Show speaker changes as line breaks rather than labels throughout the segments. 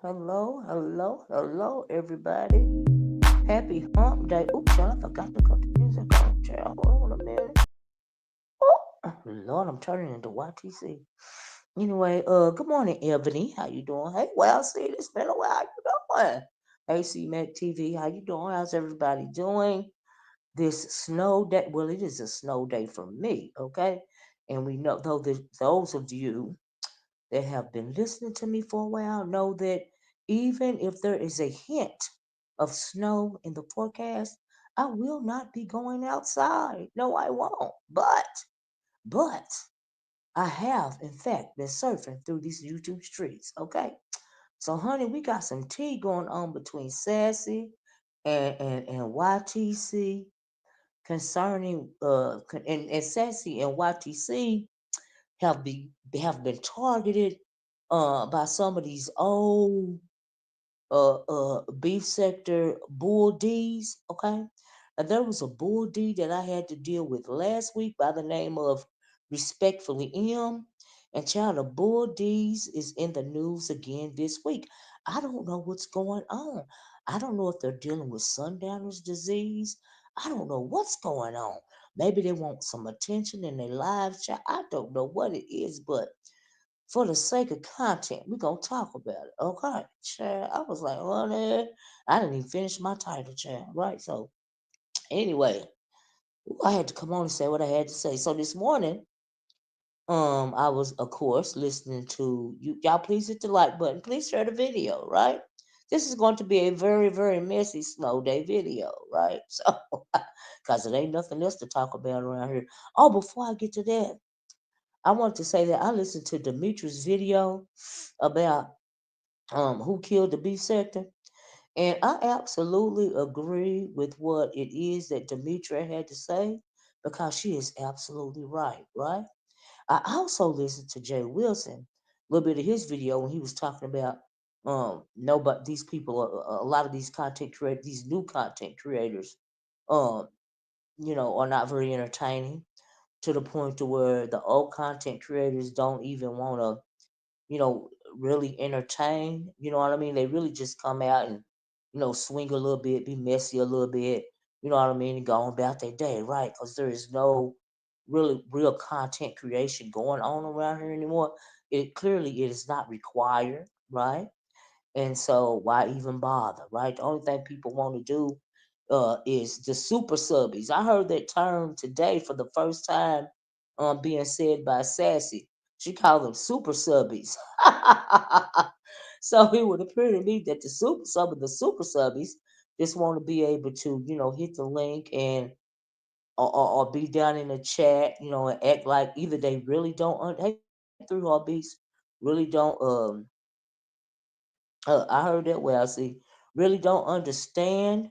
Hello, everybody. Happy hump day. Oops, y'all, I forgot to cut the music on. Child, hold on a minute. Oh, Lord, I'm turning into YTC. Anyway, good morning, Ebony. How you doing? Hey, well, see, it's been a while. How you doing? Hey, C-Mac TV, how you doing? How's everybody doing? This snow day, well, it is a snow day for me, okay? And we know, though, those of you that have been listening to me for a while know that even if there is a hint of snow in the forecast, I will not be going outside. No, I won't. But I have, in fact, been surfing through these YouTube streets. Okay. So, honey, we got some tea going on between Sassy and YTC concerning and Sassy and YTC have been targeted by some of these old beef sector bull D's. Okay, and there was a bull D that I had to deal with last week by the name of Respectfully M. And child, the bull D's is in the news again this week. I don't know what's going on. I don't know if they're dealing with sundowner's disease. I don't know what's going on. Maybe they want some attention in their lives. Child. I don't know what it is, but for the sake of content, we're gonna talk about it. Okay, child. I was like, oh, I didn't even finish my title, child. Right. So anyway, I had to come on and say what I had to say. So this morning, I was of course listening to you. Y'all please hit the like button. Please share the video, right? This is going to be a very, very messy snow day video, right? So, because it ain't nothing else to talk about around here. Oh, before I get to that, I want to say that I listened to Demetrius' video about who killed the beef sector. And I absolutely agree with what it is that Demetria had to say because she is absolutely right, right? I also listened to Jay Wilson, a little bit of his video when he was talking about nobody these people a lot of these content creators, these new content creators, um, are not very entertaining to the point to where the old content creators don't even want to you know, really entertain. You know what I mean? They really just come out and, swing a little bit, be messy a little bit, you know what I mean, and go on about their day, right? Because there is no really real content creation going on around here anymore. It is not required, right? And so why even bother, right? The only thing people want to do is the super subbies. I heard that term today for the first time being said by Sassy. She called them super subbies. So it would appear to me that some of the super subbies just want to be able to, hit the link and or be down in the chat, and act like either they really don't. Hey, through all beats, really don't. I heard that well. See, really don't understand,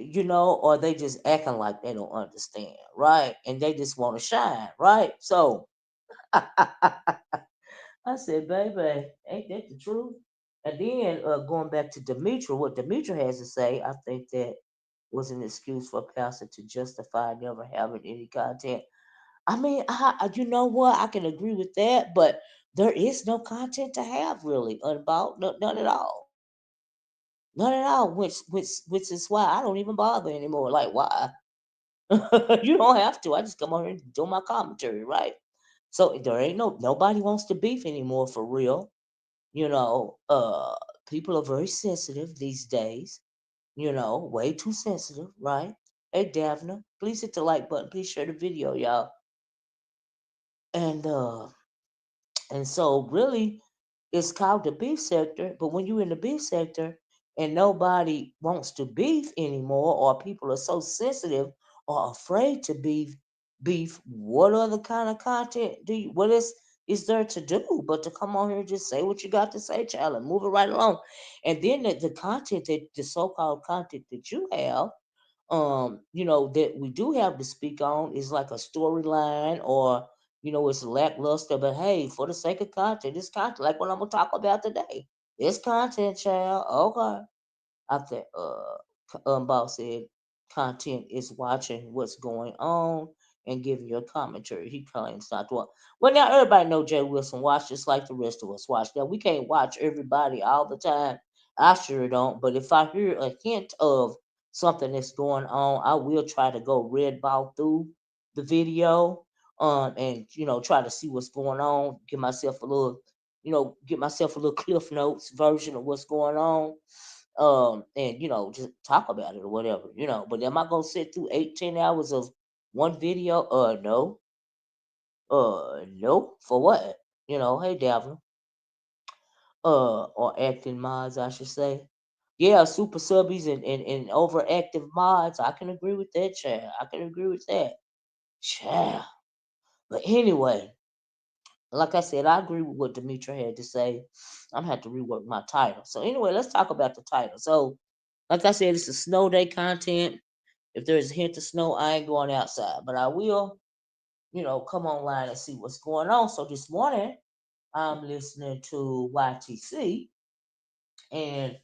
or they just acting like they don't understand, right? And they just want to shine, right? So I said, baby, ain't that the truth? And then going back to Demetra, what Demetra has to say, I think that was an excuse for Pastor to justify never having any content. I mean, you know what? I can agree with that, but there is no content to have really about none at all. None at all, which is why I don't even bother anymore. Like, why? You don't have to. I just come on here and do my commentary, right? So there ain't nobody wants to beef anymore for real. You know, people are very sensitive these days. Way too sensitive, right? Hey, Daphne, please hit the like button. Please share the video, y'all. And so really, it's called the beef sector. But when you're in the beef sector and nobody wants to beef anymore, or people are so sensitive or afraid to beef, what other kind of content what is there to do but to come on here and just say what you got to say, child, and move it right along. And then the content that the so-called content that you have, that we do have to speak on is like a storyline, or it's lackluster, but hey, for the sake of content, it's content. Like what I'm gonna talk about today, it's content, child. Okay, I think boss said content is watching what's going on and giving your commentary. He claims not to watch. Well, now everybody know Jay Wilson watch just like the rest of us watch. Now we can't watch everybody all the time. I sure don't. But if I hear a hint of something that's going on, I will try to go red ball through the video, and try to see what's going on. Get myself a little Cliff Notes version of what's going on, and just talk about it or whatever. But am I gonna sit through 8-10 hours of one video? No. No. For what? Hey, Davin. Or acting mods, I should say. Yeah, super subbies and overactive mods. I can agree with that, child. I can agree with that, child. But anyway, like I said, I agree with what Demetra had to say. I'm gonna have to rework my title. So anyway, let's talk about the title. So, like I said, it's a snow day content. If there's a hint of snow, I ain't going outside, but I will, come online and see what's going on. So this morning, I'm listening to YTC, and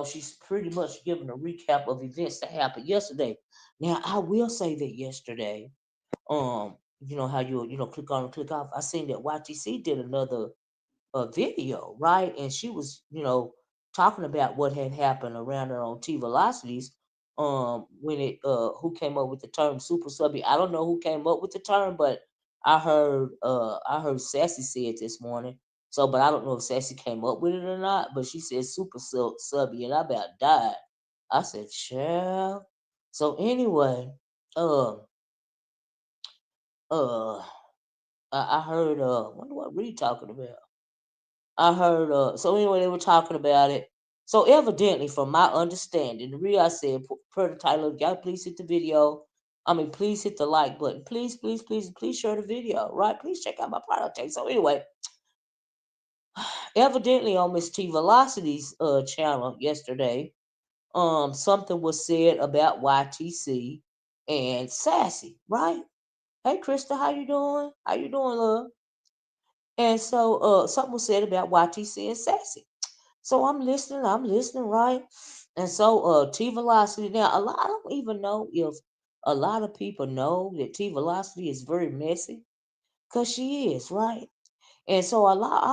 she's pretty much giving a recap of events that happened yesterday. Now, I will say that yesterday, how you click on and click off. I seen that YTC did another video, right? And she was, talking about what had happened around her on T Velocities. When it who came up with the term super subby. I don't know who came up with the term, but I heard Sassy say it this morning. So, but I don't know if Sassy came up with it or not. But she said super subby, and I about died. I said, child. So anyway, uh, uh, I heard wonder what Reed talking about. I heard so anyway they were talking about it. So evidently, from my understanding, the real I said per the title, y'all please hit the video. I mean, please hit the like button. Please, please, please, please share the video. Right? Please check out my product tag. So anyway, evidently on Miss T Velocity's channel yesterday, something was said about YTC and Sassy. Right? Hey, Krista, how you doing? How you doing, love? And so something was said about YTC and Sassy. So I'm listening, right? And so T Velocity. Now I don't even know if a lot of people know that T Velocity is very messy, cause she is, right? And so a lot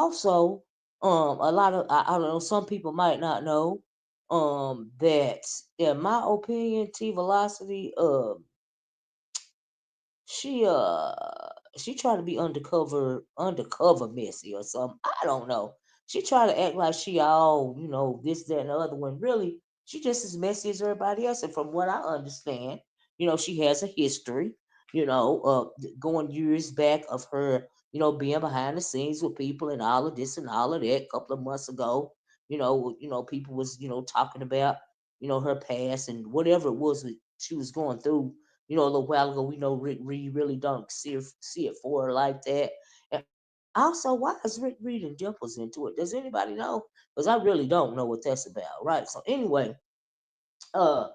of I don't know, some people might not know that in my opinion, T Velocity she uh she tried to be undercover messy or something. I don't know. She tried to act like she all, this, that, and the other one. Really, she just as messy as everybody else. And from what I understand, she has a history, going years back of her, being behind the scenes with people and all of this and all of that. A couple of months ago, people was, talking about, her past and whatever it was that she was going through, a little while ago. We know Rick Reed really don't see it for her like that. And also, why is Rick Reed and Dimples into it? Does anybody know? Because I really don't know what that's about, right? So anyway, uh,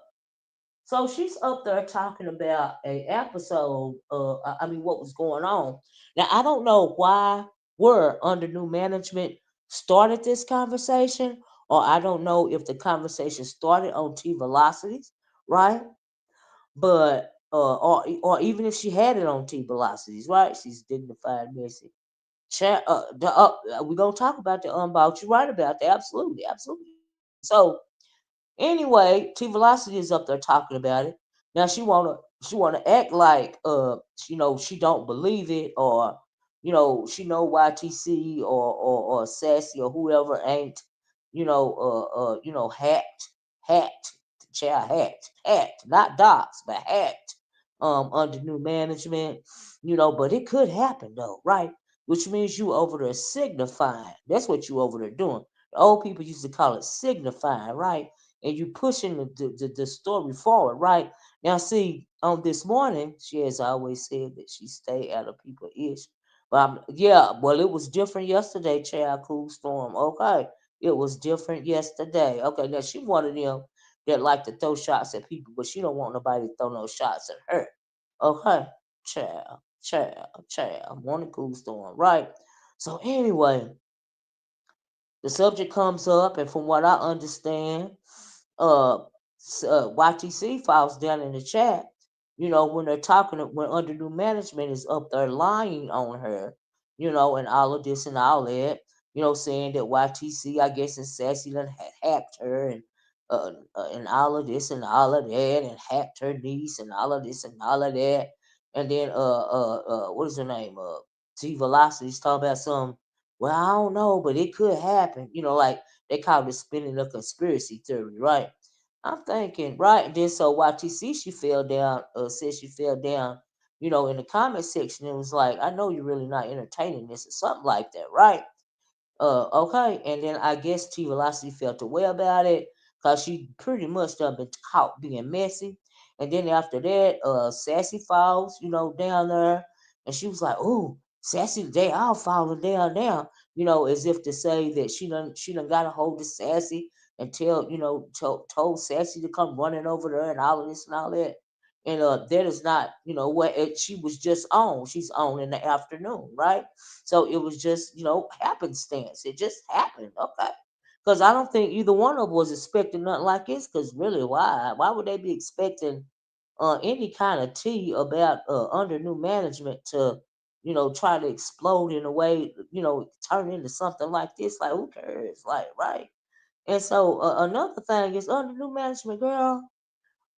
so she's up there talking about a episode. I mean, what was going on? Now I don't know why we're under new management started this conversation, or I don't know if the conversation started on T Velocities, right? But or even if she had it on T Velocities, right? She's dignified, messy. We're gonna talk about the unbout. You're right about that. Absolutely, absolutely, absolutely. So anyway, T Velocity is up there talking about it. Now she wanna act like she don't believe it, or she know YTC or Sassy or whoever ain't hacked hacked, not docs, but hacked under new management. But it could happen though, right? Which means you over there signifying. That's what you over there doing. The old people used to call it signifying, right? And you pushing the story forward, right? Now, see, on this morning, she has always said that she stay out of people ish. But yeah, well, it was different yesterday, Child Cool Storm. Okay, it was different yesterday. Okay, now she one of them that like to throw shots at people, but she don't want nobody to throw no shots at her. Okay, child, morning cool storm, right? So anyway, the subject comes up, and from what I understand, uh, YTC files down in the chat. when they're talking, when under new management is up there lying on her, and all of this and all that, saying that YTC, I guess, and Sassy done hacked her and all of this and all of that, and hacked her niece and all of this and all of that. And then what is her name? T Velocity's talking about some. Well, I don't know, but it could happen. Like they call it spinning a conspiracy theory, right? I'm thinking, right? And then so YTC, she fell down, said she fell down, in the comment section. It was like, I know you're really not entertaining this or something like that, right? Okay. And then I guess T Velocity felt a way about it because she pretty much done been caught being messy. And then after that, Sassy falls, down there. And she was like, oh, Sassy, they all falling down now, as if to say that she done got a hold of Sassy and told Sassy to come running over there and all of this and all that. And that is not, what she was just on. She's on in the afternoon, right? So it was just, happenstance. It just happened. Okay. Because I don't think either one of them was expecting nothing like this. Because really, why? Why would they be expecting any kind of tea about under new management to, try to explode in a way, turn into something like this? Like, who cares? Like, right? And so another thing is under new management, girl.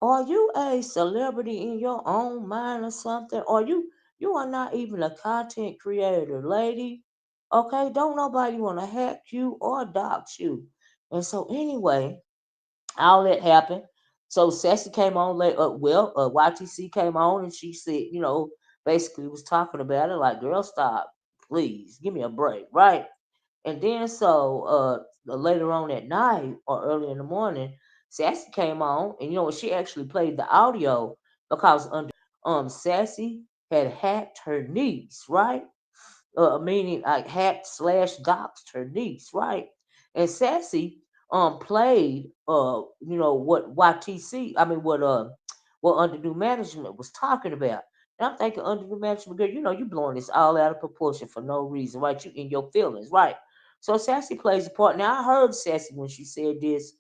Are you a celebrity in your own mind or something? Or you are not even a content creator, lady. Okay, don't nobody want to hack you or dox you. And so anyway, all that happened. So Sassy came on late. YTC came on and she said, basically was talking about it like, girl, stop, please, give me a break, right? And then so later on at night or early in the morning, Sassy came on and she actually played the audio because under Sassy had hacked her niece, right? Meaning like hacked slash doxed her niece, right? And Sassy played what YTC, I mean what under new management was talking about. And I'm thinking under new management, girl, you blowing this all out of proportion for no reason, right? You in your feelings, right? So Sassy plays a part. Now I heard Sassy when she said this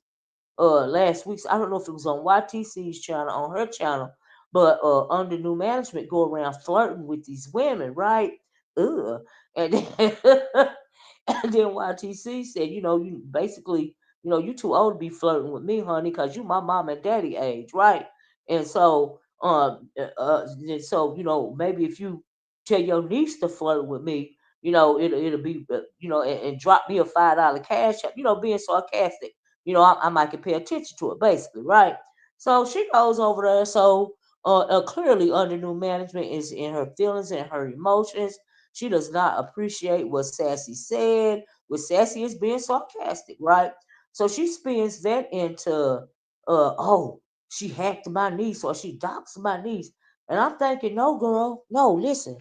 last week. I don't know if it was on YTC's channel, on her channel, but under new management go around flirting with these women, right? Ugh. And then, and then YTC said, you basically, you too old to be flirting with me, honey, because you my mom and daddy age, right? And so, maybe if you tell your niece to flirt with me, it'll be, and drop me a $5 cash, being sarcastic, I might can pay attention to it, basically, right? So she goes over there. So clearly, under new management is in her feelings and her emotions. She does not appreciate what Sassy said. What Sassy is being sarcastic, right? So she spins that into, oh, she hacked my niece or she doxed my niece. And I'm thinking, no, girl, no, listen,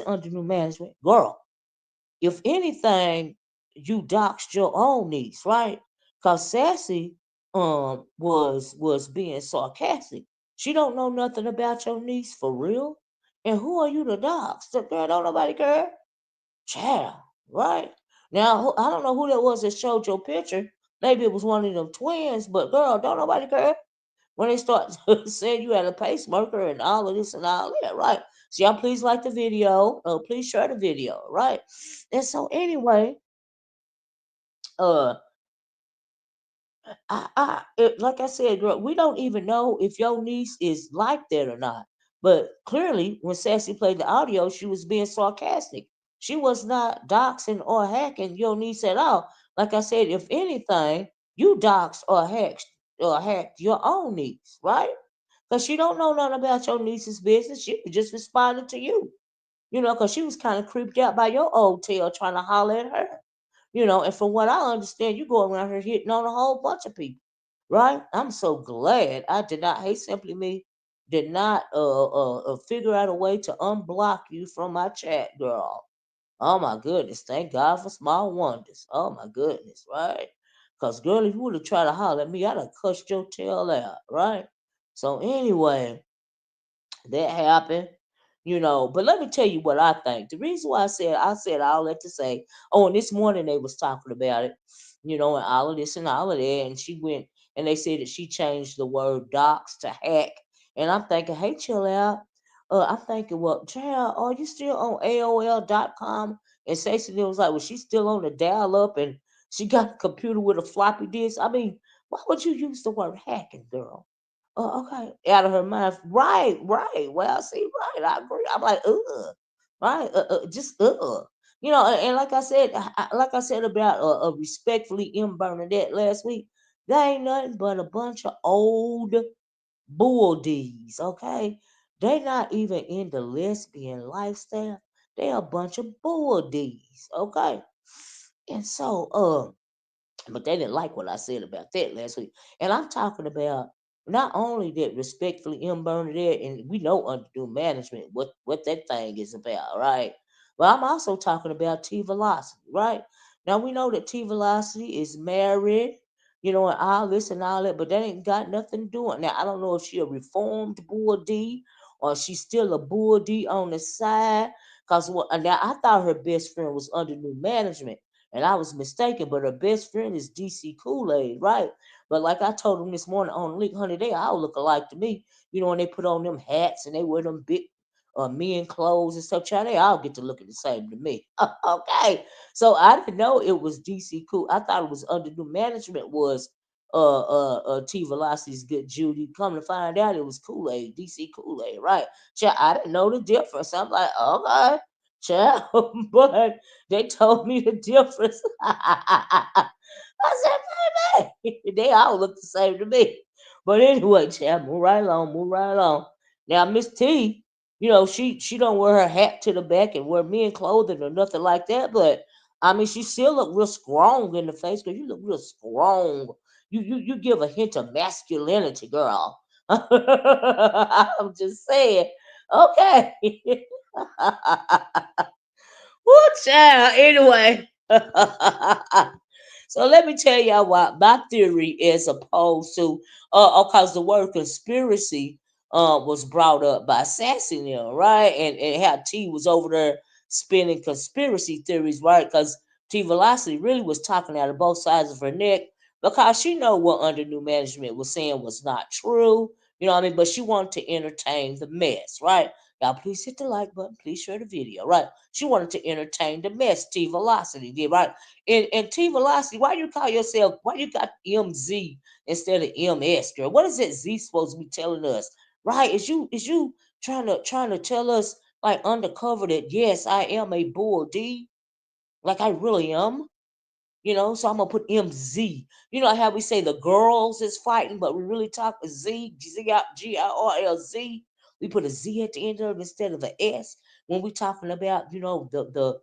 under new management, girl. If anything, you doxed your own niece, right? Cause Sassy was being sarcastic. She don't know nothing about your niece for real. And who are you to dox? The girl don't nobody care. Child, right? Now I don't know who that was that showed your picture. Maybe it was one of them twins, but girl, don't nobody care when they start saying you had a pacemaker and all of this and all that, right? See, y'all please like the video. Please share the video, right? And so anyway, uh, like I said, girl, we don't even know if your niece is like that or not. But clearly, when Sassy played the audio, she was being sarcastic. She was not doxing or hacking your niece at all. Like I said, if anything, you doxed or hacked your own niece, right? Because she don't know nothing about your niece's business. She was just responding to you, because she was kind of creeped out by your old tail trying to holler at her. And from what I understand, you go around here hitting on a whole bunch of people, right? I'm so glad I did not. Hey, simply me did not figure out a way to unblock you from my chat, girl. Oh my goodness! Thank God for small wonders. Oh my goodness, right? Cause girl, if you would have tried to holler at me, I'd have cussed your tail out, right? So anyway, that happened, But let me tell you what I think. The reason why I said all that to say, oh, and this morning they was talking about it, and all of this and all of that, and she went and they said that she changed the word docs to hack, And I'm thinking, hey, chill out. I'm thinking, well, child, are you still on AOL.com? And Stacey was like, well, she's still on the dial up and she got a computer with a floppy disk. I mean, why would you use the word hacking, girl? Oh, okay. Out of her mind. Right, right. Well, see, right. I agree. I'm like, right. Just and like I said, like I said about respectfully M Bernadette last week, they ain't nothing but a bunch of old bull D's. Okay, they not even in the lesbian lifestyle. They a bunch of bull D's. Okay, and so but they didn't like what I said about that last week. And I'm talking about not only that respectfully M Bernadette, and we know under management what that thing is about, right? But I'm also talking about T Velocity, right? Now we know that T Velocity is married, and all this and all that, but that ain't got nothing to do with it. Now I don't know if she a reformed Bull D or she's still a Bull D on the side. Cause now I thought her best friend was under new management. And I was mistaken, but her best friend is DC Kool-Aid, right? But like I told him this morning on Link, honey, they all look alike to me. When they put on them hats and they wear them big men clothes and stuff, child, they all get to looking the same to me. Okay. So I didn't know it was DC Cool. I thought it was under new management was T Velocity's good Judy. Come to find out it was Kool-Aid, DC Kool-Aid, right? Child, I didn't know the difference. I'm like, okay, child, but they told me the difference. I said, baby, they all look the same to me. But anyway, child, move right along, move right along. Now, Miss T, she don't wear her hat to the back and wear men clothing or nothing like that. But I mean, she still look real strong in the face because you look real strong. You give a hint of masculinity, girl. I'm just saying. Okay. Woo, child. Anyway. So let me tell y'all what my theory is opposed to, because the word conspiracy was brought up by Sassy now, right? And how T was over there spinning conspiracy theories, right? Because T Velocity really was talking out of both sides of her neck because she know what under new management was saying was not true. You know what I mean? But she wanted to entertain the mess, right? Y'all, please hit the like button. Please share the video, right? She wanted to entertain the mess. T Velocity did, right? And T Velocity, why you call yourself? Why you got MZ instead of MS, girl? What is that Z supposed to be telling us, right? Is you trying to tell us like undercover that yes, I am a bull D, like I really am. So I'm gonna put MZ. You know how we say the girls is fighting, but we really talk GRLZ. We put a Z at the end of it instead of the S when we talking about the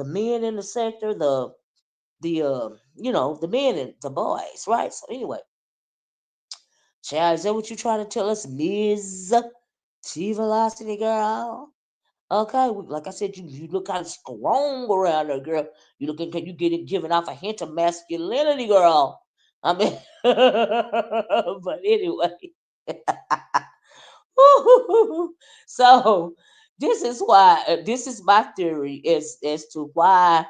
men in the sector, the men and the boys, right? So anyway, child, is that what you trying to tell us, Ms. T Velocity girl? Okay, like I said, you look kind of strong around there, girl. You get it giving off a hint of masculinity, girl. I mean, but anyway, so this is my theory as to why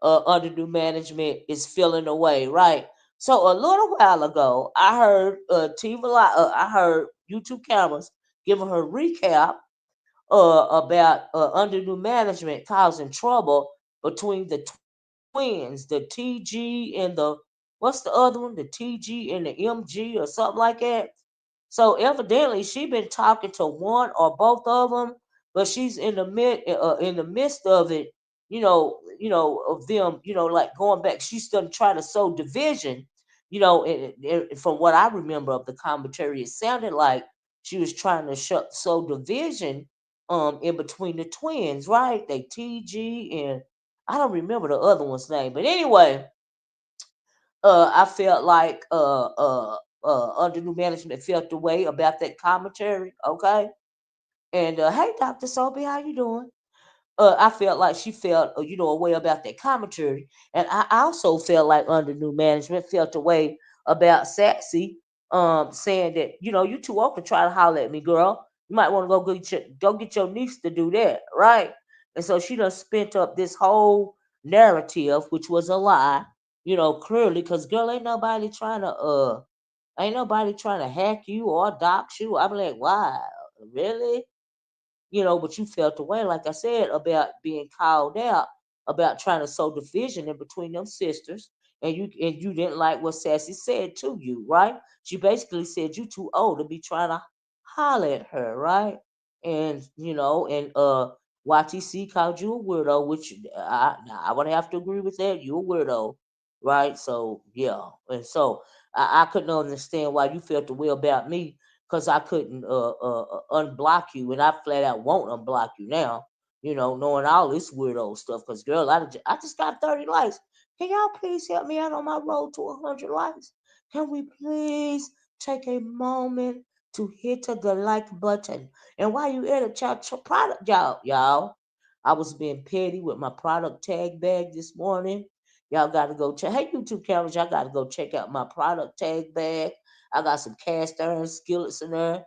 under new management is feeling away, right? So a little while ago, I heard I heard YouTube cameras giving her recap about under new management causing trouble between the twins, the TG and the what's the other one, the TG and the MG or something like that. So evidently she been talking to one or both of them, but she's in the midst of it, of them, like going back. She's gonna try to sow division, and from what I remember of the commentary, it sounded like she was trying to sow division in between the twins, right? They TG and I don't remember the other one's name, but anyway, I felt like under new management felt the way about that commentary. Okay, and hey, Doctor Sophie, how you doing? I felt like she felt a way about that commentary, and I also felt like under new management felt a way about Sassy, saying that you too old to try to holler at me, girl. You might want to go get your niece to do that, right? And so she done spent up this whole narrative, which was a lie, clearly, because girl, ain't nobody trying to Ain't nobody trying to hack you or dox you. I'm like, wow, really? But you felt the way, like I said, about being called out about trying to sow division in between them sisters, and you didn't like what Sassy said to you, right? She basically said you too old to be trying to holler at her, right? And YTC called you a weirdo, which I would have to agree with that. You a weirdo, right? So yeah, and so I couldn't understand why you felt the way about me because I couldn't unblock you, and I flat out won't unblock you now. Knowing all this weirdo stuff. Because girl, I just got 30 likes. Can y'all please help me out on my road to 100 likes? Can we please take a moment to hit the like button? And while you at it, product, y'all, I was being petty with my product tag bag this morning. Y'all got to go check. Hey, YouTube cameras, y'all got to go check out my product tag bag. I got some cast iron skillets in there,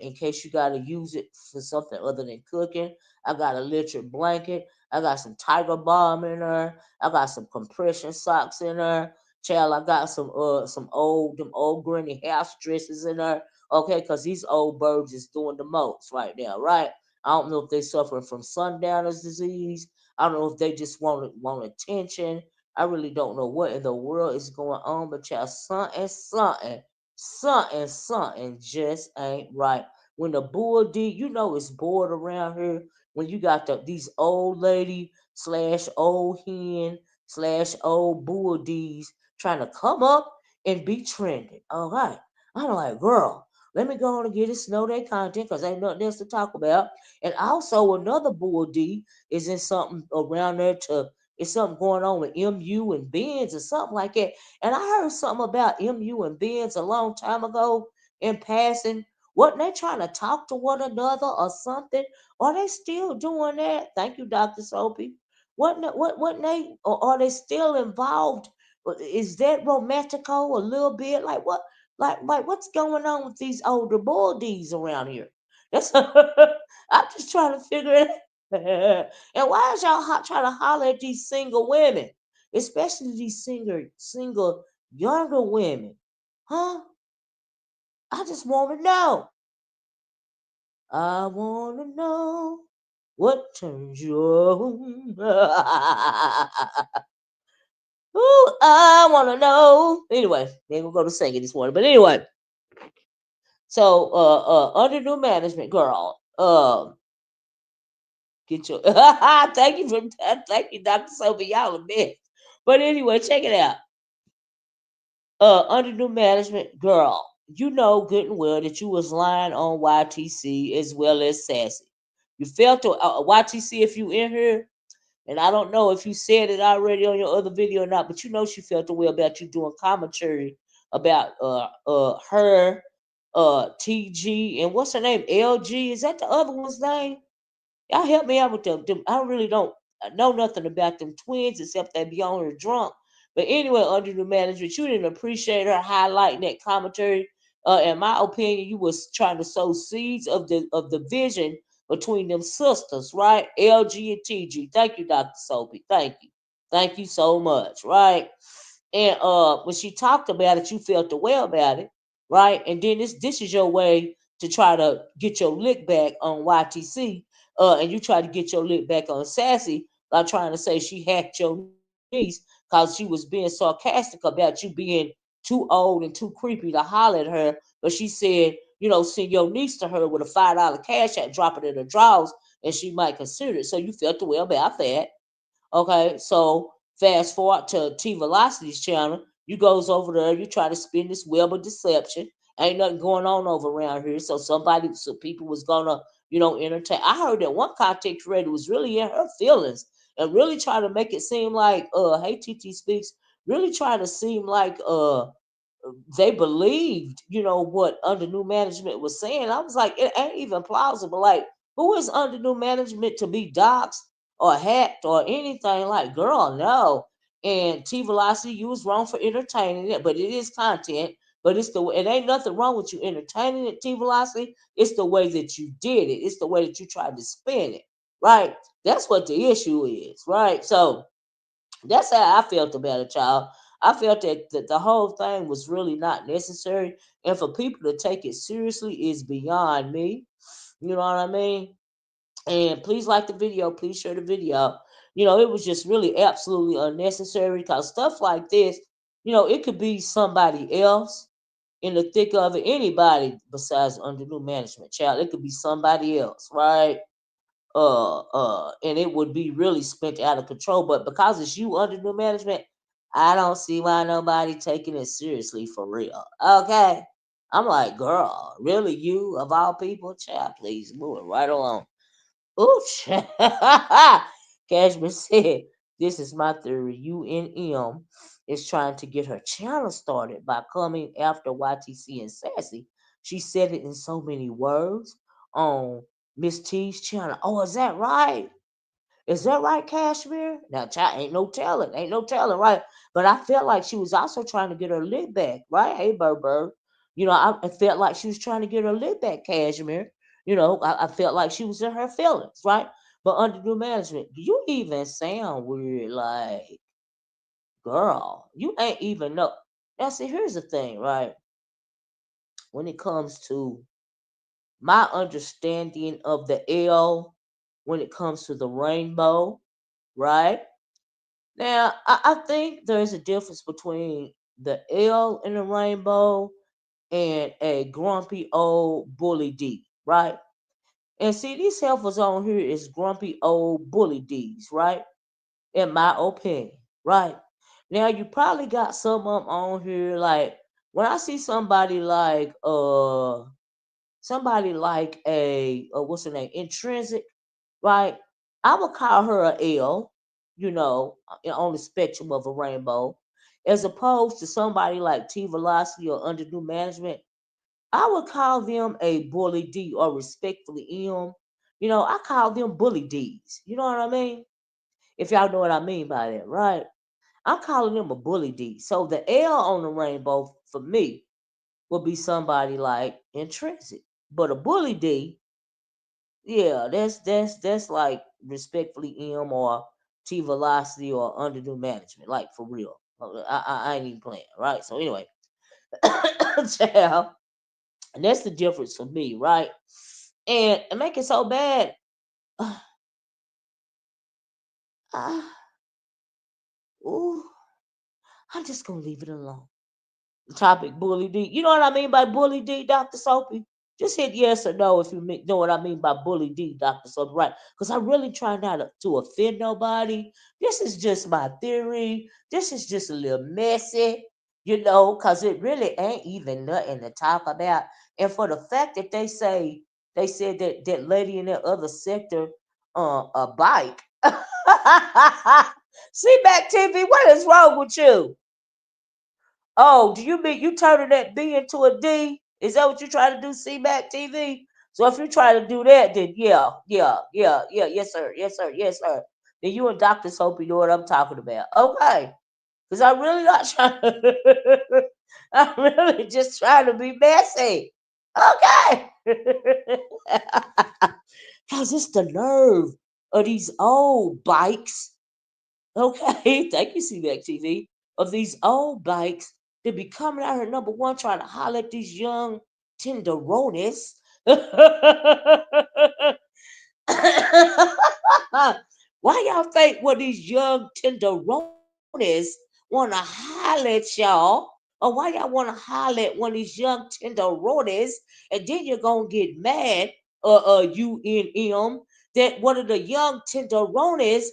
in case you gotta use it for something other than cooking. I got a electric blanket. I got some tiger balm in there. I got some compression socks in there. Child, I got some old granny house dresses in there. Okay, cause these old birds is doing the most right now, right? I don't know if they suffering from sundowner's disease. I don't know if they just want attention. I really don't know what in the world is going on, but y'all, something just ain't right. When the bull D, it's bored around here. When you got these old lady slash old hen slash old bull D's trying to come up and be trending. All right. I'm like, girl, let me go on and get it snow day content because ain't nothing else to talk about. And also another bull D is in something around there to it's something going on with MU and Benz or something like that. And I heard something about MU and Benz a long time ago in passing. Wasn't they trying to talk to one another or something? Are they still doing that? Thank you, Dr. Soapy. Wasn't they, or are they still involved? Is that romantico a little bit? Like what? Like what's going on with these older bullies around here? That's I'm just trying to figure it out. And why is y'all trying to holler at these single women, especially these single younger women? Huh? I just want to know. I want to know what turns you on. Ooh, I want to know. Anyway, they gonna go to singing this morning. But anyway, so under new management, girl. Get your thank you, Dr. Sophie. Y'all a mess. But anyway, check it out. Under new management, girl, you know good and well that you was lying on YTC as well as Sassy. You felt to YTC if you in here, and I don't know if you said it already on your other video or not, but she felt the way about you doing commentary about her, TG, and what's her name, LG. Is that the other one's name? Y'all help me out with them. I really don't know nothing about them twins except they be on her drunk. But anyway, under the management, you didn't appreciate her highlighting that commentary. In my opinion, you was trying to sow seeds of the vision between them sisters, right? LG and TG. Thank you, Dr. Soapy. Thank you. Thank you so much, right? And when she talked about it, you felt the way about it, right? And then this is your way to try to get your lick back on YTC, and you try to get your lick back on Sassy by trying to say she hacked your niece because she was being sarcastic about you being too old and too creepy to holler at her. But she said, send your niece to her with a $5 cash app, drop it in her drawers, and she might consider it. So you felt the way about that. Okay, so fast forward to T Velocity's channel. You goes over there, you try to spin this web of deception. Ain't nothing going on over around here. So people was gonna, entertain. I heard that one content creator was really in her feelings and really trying to make it seem like hey TT Speaks, really trying to seem like they believed, what under new management was saying. I was like, it ain't even plausible. Like, who is under new management to be doxxed or hacked or anything? Like, girl, no. And T Velocity, you was wrong for entertaining it, but it is content. But it ain't nothing wrong with you entertaining it, T Velocity. It's the way that you did it. It's the way that you tried to spin it, right? That's what the issue is, right? So that's how I felt about it, y'all. I felt that the whole thing was really not necessary, and for people to take it seriously is beyond me. You know what I mean? And please like the video, please share the video. It was just really absolutely unnecessary because stuff like this, it could be somebody else in the thick of it, anybody besides under new management, child. It could be somebody else, right? And it would be really spent out of control. But because it's you under new management, I don't see why nobody taking it seriously for real. Okay. I'm like, girl, really you of all people? Child, please move it right along. Ooh, Cashman said, this is my theory. UNM is trying to get her channel started by coming after YTC and Sassy. She said it in so many words on Miss T's channel. Oh, is that right? Is that right, Cashmere? Now, child, ain't no telling, right? But I felt like she was also trying to get her lip back, right? Hey, Bird. I felt like she was trying to get her lip back, Cashmere. I felt like she was in her feelings, right? But under new management, you even sound weird, like, girl, you ain't even know. Now, see, here's the thing, right? When it comes to my understanding of the L, when it comes to the rainbow, right? Now, I think there's a difference between the L in the rainbow and a grumpy old bully D, right? And see, these heifers on here is grumpy old bully D's, right? In my opinion, right? Now, you probably got some of them on here, like, when I see somebody like a what's her name, intrinsic, right? I would call her a L, on the spectrum of a rainbow, as opposed to somebody like T Velocity or under new management. I would call them a bully D or respectfully M. I call them bully Ds. You know what I mean? If y'all know what I mean by that, right? I'm calling them a bully D. So the L on the rainbow for me would be somebody like intrinsic. But a bully D, yeah, that's like respectfully M or T Velocity or under new management, like for real. I ain't even playing, right? So anyway, child, and that's the difference for me, right? And make it so bad. Uh, ooh, I'm just gonna leave it alone. Topic bully D. You know what I mean by bully D, Dr. Soapy? Just hit yes or no if you know what I mean by bully D, Dr. Soapy, right? Because I really try not to offend nobody. This is just my theory. This is just a little messy, because it really ain't even nothing to talk about. And for the fact that they said that lady in that other sector a bike. See back TV, what is wrong with you? Oh, do you mean you turning that B into a D? Is that what you try to do, CMAC TV? So if you try to do that, then yeah, yes, sir. Then you and Dr. Soapy know what I'm talking about. Okay. Because I'm really not trying to, I'm really just trying to be messy. Okay. Because it's the nerve of these old bikes. Okay, thank you, CBAC TV. Of these old bikes that be coming out here, number one, trying to holler at these young tenderonis. Why y'all think what these young tenderonis want to holler at y'all? Or why y'all want to holler at one of these young tenderonis and then you're going to get mad, UNM, that one of the young tenderonis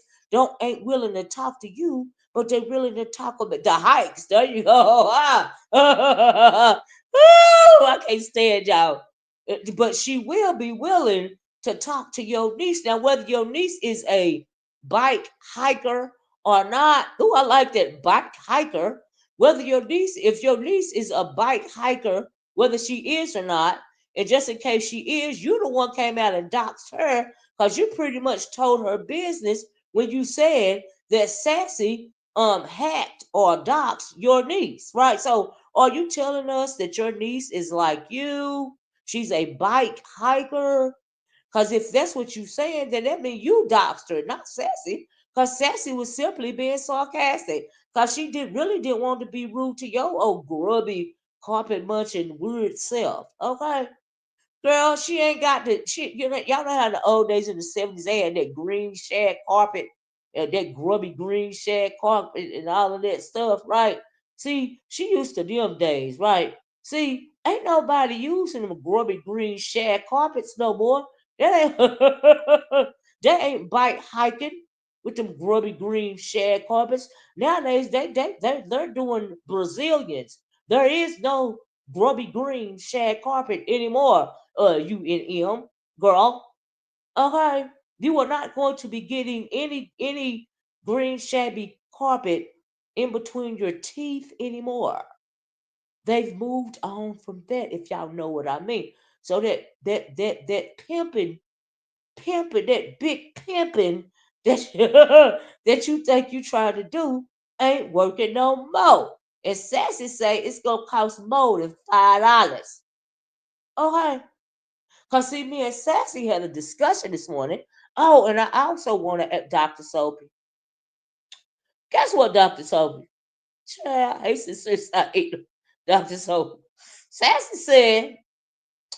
ain't willing to talk to you, but they're willing to talk about the hikes. There you go. I can't stand y'all. But she will be willing to talk to your niece. Now, whether your niece is a bike hiker or not, oh, I like that bike hiker. Whether if your niece is a bike hiker, whether she is or not, and just in case she is, you the one came out and doxed her because you pretty much told her business when you said that Sassy hacked or doxed your niece, right? So are you telling us that your niece is like you? She's a bike hiker? Because if that's what you're saying, then that means you doxed her, not Sassy. Because Sassy was simply being sarcastic. Because she didn't want to be rude to your old grubby, carpet munching, weird self. Okay? Girl, she ain't got the shit. Y'all know how in the old days in the 70s they had that green shag carpet, that grubby green shag carpet and all of that stuff, right? See, she used to them days, right? See, ain't nobody using them grubby green shag carpets no more. That ain't that ain't bike hiking with them grubby green shag carpets. Nowadays they're doing Brazilians. There is no grubby green shag carpet anymore. You and M, girl. Okay, you are not going to be getting any green shabby carpet in between your teeth anymore. They've moved on from that, if y'all know what I mean. So that pimping, that big pimping that that you think you try to do ain't working no more. And Sassy say it's gonna cost more than $5. Okay. Cause see, me and Sassy had a discussion this morning. Oh, and I also want to Dr. Soapy. Guess what, Dr. Soapy? Child, I used to say Dr. Soapy. Sassy said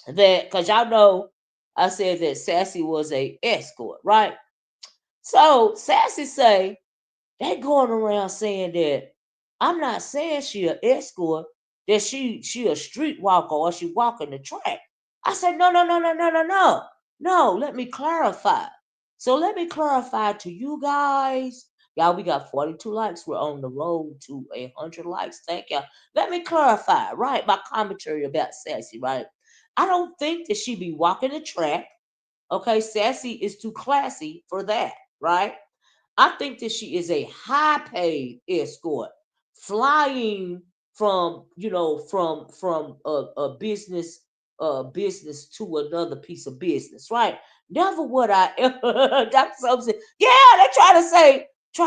that because y'all know I said that Sassy was a escort, right? So Sassy say they going around saying that I'm not saying she an escort, that she a streetwalker or she walking the track. I said, no, no, no, no, no, no, no. No, let me clarify. So let me clarify to you guys. Y'all, we got 42 likes. We're on the road to 100 likes. Thank y'all. Let me clarify, right? My commentary about Sassy, right? I don't think that she be walking the track. Okay, Sassy is too classy for that, right? I think that she is a high paid escort, flying from from a business to another piece of business, right? Never would I ever. Dr. Soap said, yeah, they trying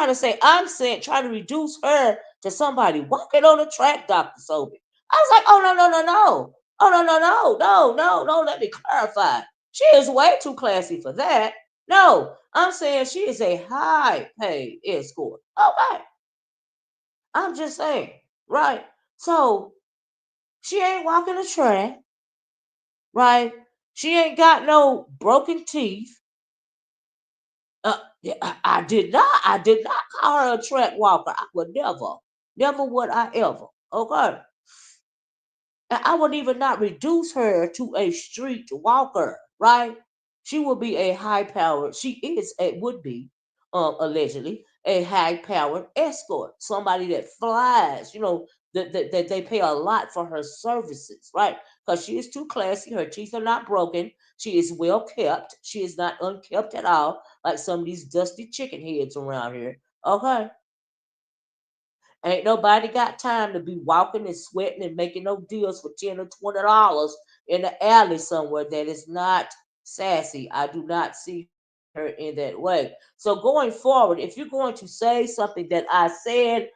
to say I'm saying trying to reduce her to somebody walking on the track, Dr. Soapy. I was like, oh no no no no, oh no no no no no no. Let me clarify. She is way too classy for that. No, I'm saying she is a high paid escort. Okay. I'm just saying. Right. So she ain't walking the track. Right. She ain't got no broken teeth. Yeah, I did not call her a track walker. I would never would I ever. Okay. I would even not reduce her to a street walker, right? She would be a high powered, she is a would be, allegedly, a high powered escort, somebody that flies, that they pay a lot for her services, right? Because she is too classy, her teeth are not broken, she is well kept, she is not unkept at all, like some of these dusty chicken heads around here. Okay. Ain't nobody got time to be walking and sweating and making no deals for $10 or $20 in the alley somewhere. That is not Sassy. I do not see her in that way. So going forward, if you're going to say something that I said,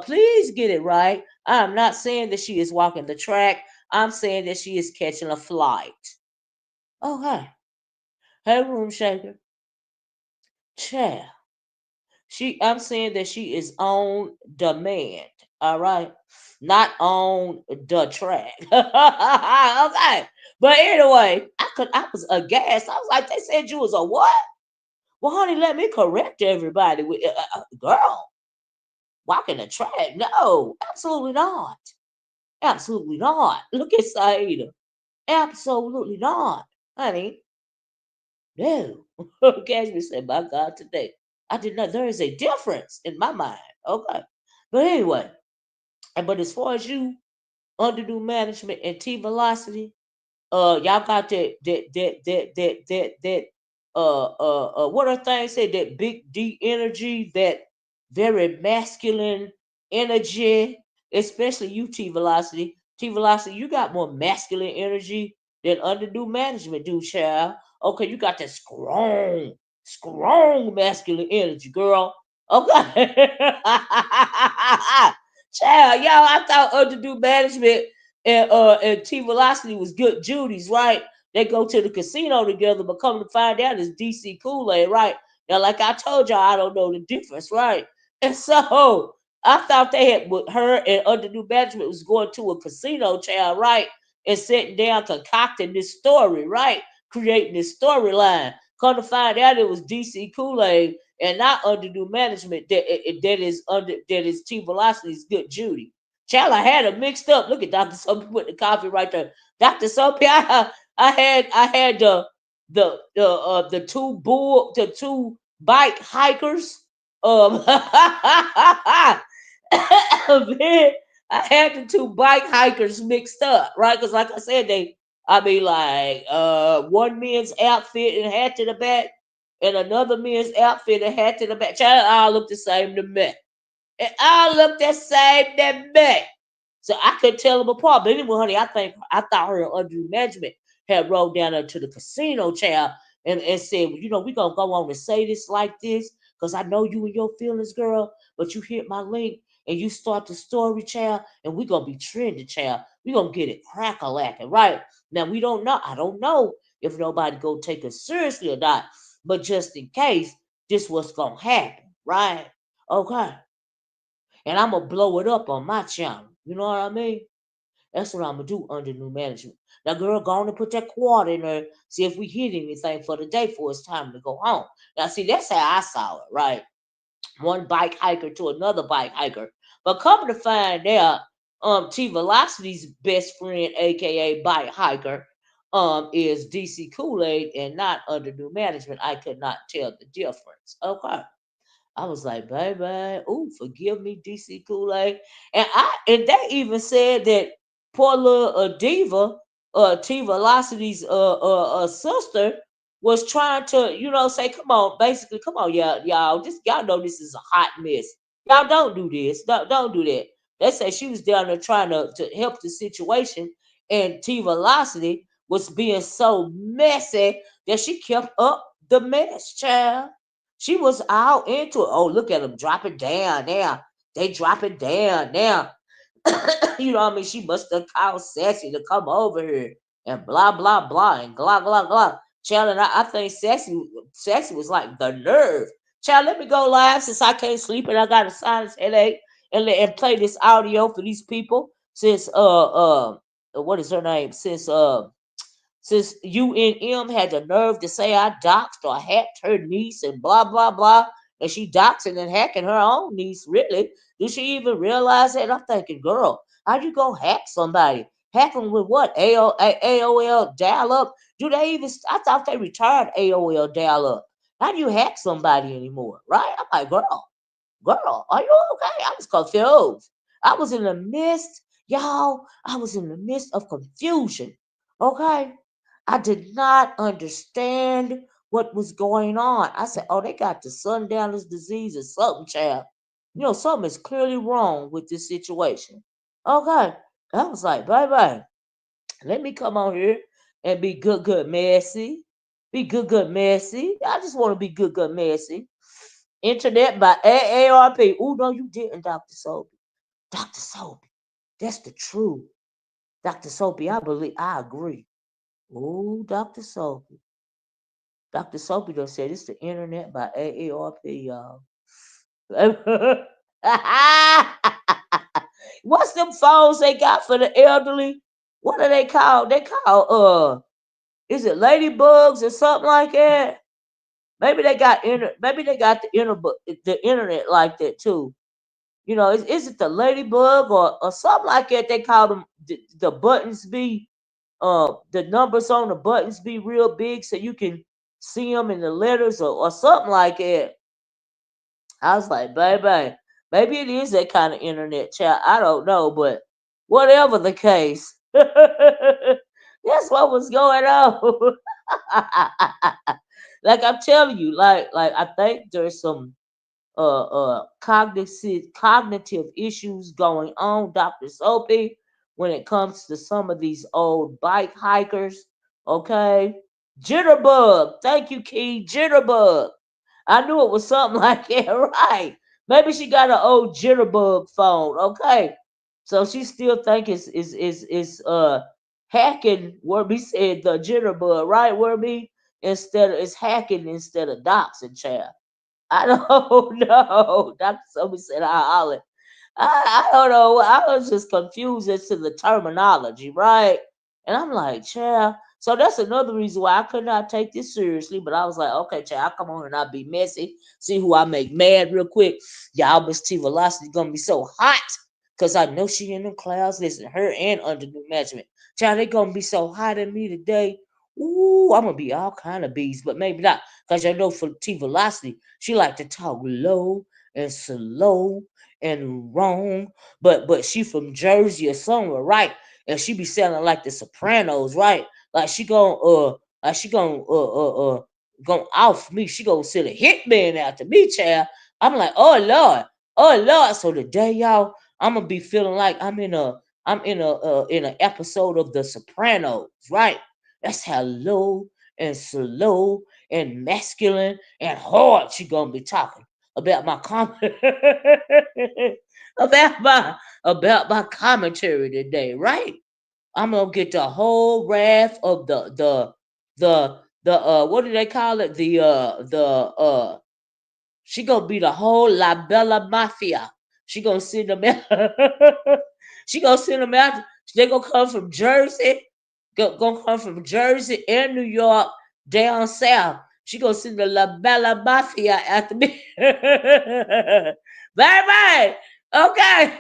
please get it right. I'm not saying that she is walking the track. I'm saying that she is catching a flight. Okay. Hey, room shaker. Child. I'm saying that she is on demand. All right. Not on the track. Okay. But anyway, I was aghast. I was like, they said you was a what? Well, honey, let me correct everybody. Girl, walking the track. No, absolutely not. Absolutely not. Look at Saida. Absolutely not. Honey, no. Cashmere said, my God, today. I did not. There is a difference in my mind. Okay. But anyway, but as far as you, underdo management and T velocity, y'all got that what are things say, that big D energy, that very masculine energy, especially you T velocity. T velocity, you got more masculine energy than underdo management do, child. Okay, you got that strong masculine energy, girl. Okay. Child, y'all, I thought underdo management and T Velocity was good Judy's, right? They go to the casino together, but come to find out it's DC Kool-Aid, right? Now, like I told y'all, I don't know the difference, right? And so I thought they had with her and under new management was going to a casino, child, right? And sitting down concocting this story, right? Creating this storyline. Come to find out it was DC Kool-Aid and not under new management that is T Velocity's good Judy. Child, I had them mixed up. Look at Dr. Soapy put the coffee right there. Dr. Soapy, I had the two bike hikers. Man, I had the two bike hikers mixed up, right? Because like I said, I mean, like one men's outfit and hat to the back, and another men's outfit and hat to the back. Child, all look the same to me. It all looked the same to me. So I could tell them apart. But anyway, honey, I thought her under management had rolled down to the casino, child, and said, well, we're gonna go on and say this like this, because I know you and your feelings, girl, but you hit my link and you start the story, child, and we're gonna be trending, child. We're gonna get it crack a lacking, right? Now we don't know. I don't know if nobody go take us seriously or not, but just in case, this what's gonna happen, right? Okay. And I'm gonna blow it up on my channel. You know what I mean? That's what I'm gonna do under new management. Now, girl, go on and put that quarter in there. See if we hit anything for the day before it's time to go home. Now, see, that's how I saw it, right? One bike hiker to another bike hiker. But come to find out, T Velocity's best friend, aka bike hiker, is DC Kool-Aid and not under new management. I could not tell the difference. Okay. I was like, baby, ooh, forgive me, DC Kool-Aid. And they even said that poor little diva, T Velocity's sister was trying to, say, come on, basically, come on, y'all. Y'all know this is a hot mess. Y'all don't do this. Don't do that. They said she was down there trying to help the situation, and T Velocity was being so messy that she kept up the mess, child. She was all into it. Oh, look at them dropping down now. They dropping down now. You know what I mean? She must have called Sassy to come over here and blah blah blah and blah blah blah. Child, and I think Sassy was like the nerve. Child, let me go live since I can't sleep and I got a sinus headache and play this audio for these people since what is her name? Since UNM had the nerve to say I doxed or hacked her niece and blah blah blah, and she doxing and hacking her own niece, really? Do she even realize that? I'm thinking, girl, how you gonna hack somebody? Hack them with what? AOL dial up? Do they even? I thought they retired AOL dial up. How do you hack somebody anymore? Right? I'm like, girl, are you okay? I was confused. I was in the midst, y'all. I was in the midst of confusion. Okay. I did not understand what was going on. I said, oh, they got the sundowner's disease or something, child. Something is clearly wrong with this situation. Okay. I was like, bye. Let me come on here and be good, messy. Be good, messy. I just want to be good, messy. Internet by AARP. Oh, no, you didn't, Dr. Soapy. Dr. Soapy. That's the truth. Dr. Soapy, I agree. Oh, Dr. Soapy. Dr. Soapy done said it's the internet by AARP, y'all. What's them phones they got for the elderly? What are they called? They call is it ladybugs or something like that? Maybe they got the internet like that too. Is it the ladybug or something like that? They call them the buttons be the numbers on the buttons be real big so you can see them in the letters or something like that. I was like, baby, maybe it is that kind of internet chat. I don't know, but whatever the case, that's what was going on. Like I'm telling you, like I think there's some cognitive issues going on, Dr. Soapy, when it comes to some of these old bike hikers. Okay. Jitterbug. Thank you, Key. Jitterbug. I knew it was something like that, right? Maybe she got an old jitterbug phone. Okay. So she still think it's hacking Werby said the jitterbug, right, Werby? it's hacking instead of doxing, child. I don't know. Dr. Sophie said I holler. I don't know. I was just confused as to the terminology, right? And I'm like, child. So that's another reason why I could not take this seriously. But I was like, okay, child, I'll come on here and I'll be messy. See who I make mad real quick. Y'all, Miss T Velocity gonna be so hot. Cause I know she in them clouds. Listen, her and under new management. Child, they gonna be so hot at me today. Ooh, I'm gonna be all kind of bees, but maybe not. Cause I know for T Velocity, she like to talk low and slow and wrong, but she from Jersey or somewhere, right? And she be sounding like the Sopranos, right? Like she gon' gon' off me. She gonna send a hitman after me, child. I'm like, oh Lord. So today, y'all, I'm gonna be feeling like I'm in an episode of The Sopranos, right? That's how low and slow and masculine and hard she gonna be talking about my about my about my commentary today, right? I'm gonna get the whole wrath of the what do they call it? The she gonna be the whole La Bella Mafia. She gonna send them out. She gonna send them out. They gonna come from Jersey. Gonna come from Jersey and New York down south. She gonna send the La Bella Mafia after me. Bye bye. Okay.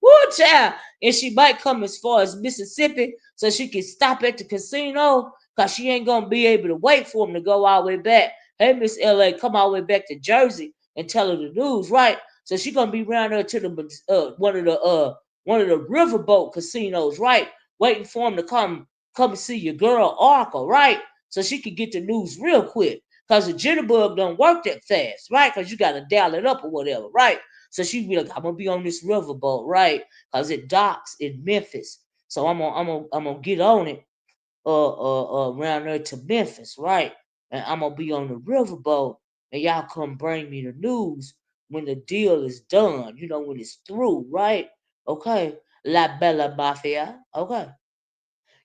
Woo, child. And she might come as far as Mississippi so she can stop at the casino because she ain't gonna be able to wait for him to go all the way back. Hey, Miss LA, come all the way back to Jersey and tell her the news, right? So she gonna be around there to the one of the riverboat casinos, right? Waiting for him to come and see your girl Arca, right? So she can get the news real quick. Cause the jitterbug don't work that fast, right? Cause you gotta dial it up or whatever, right? So she'd be like, I'm gonna be on this riverboat, right? Cause it docks in Memphis. So I'm gonna get on it around there to Memphis, right? And I'm gonna be on the riverboat, and y'all come bring me the news when the deal is done. You know, when it's through, right? Okay, La Bella Mafia. Okay.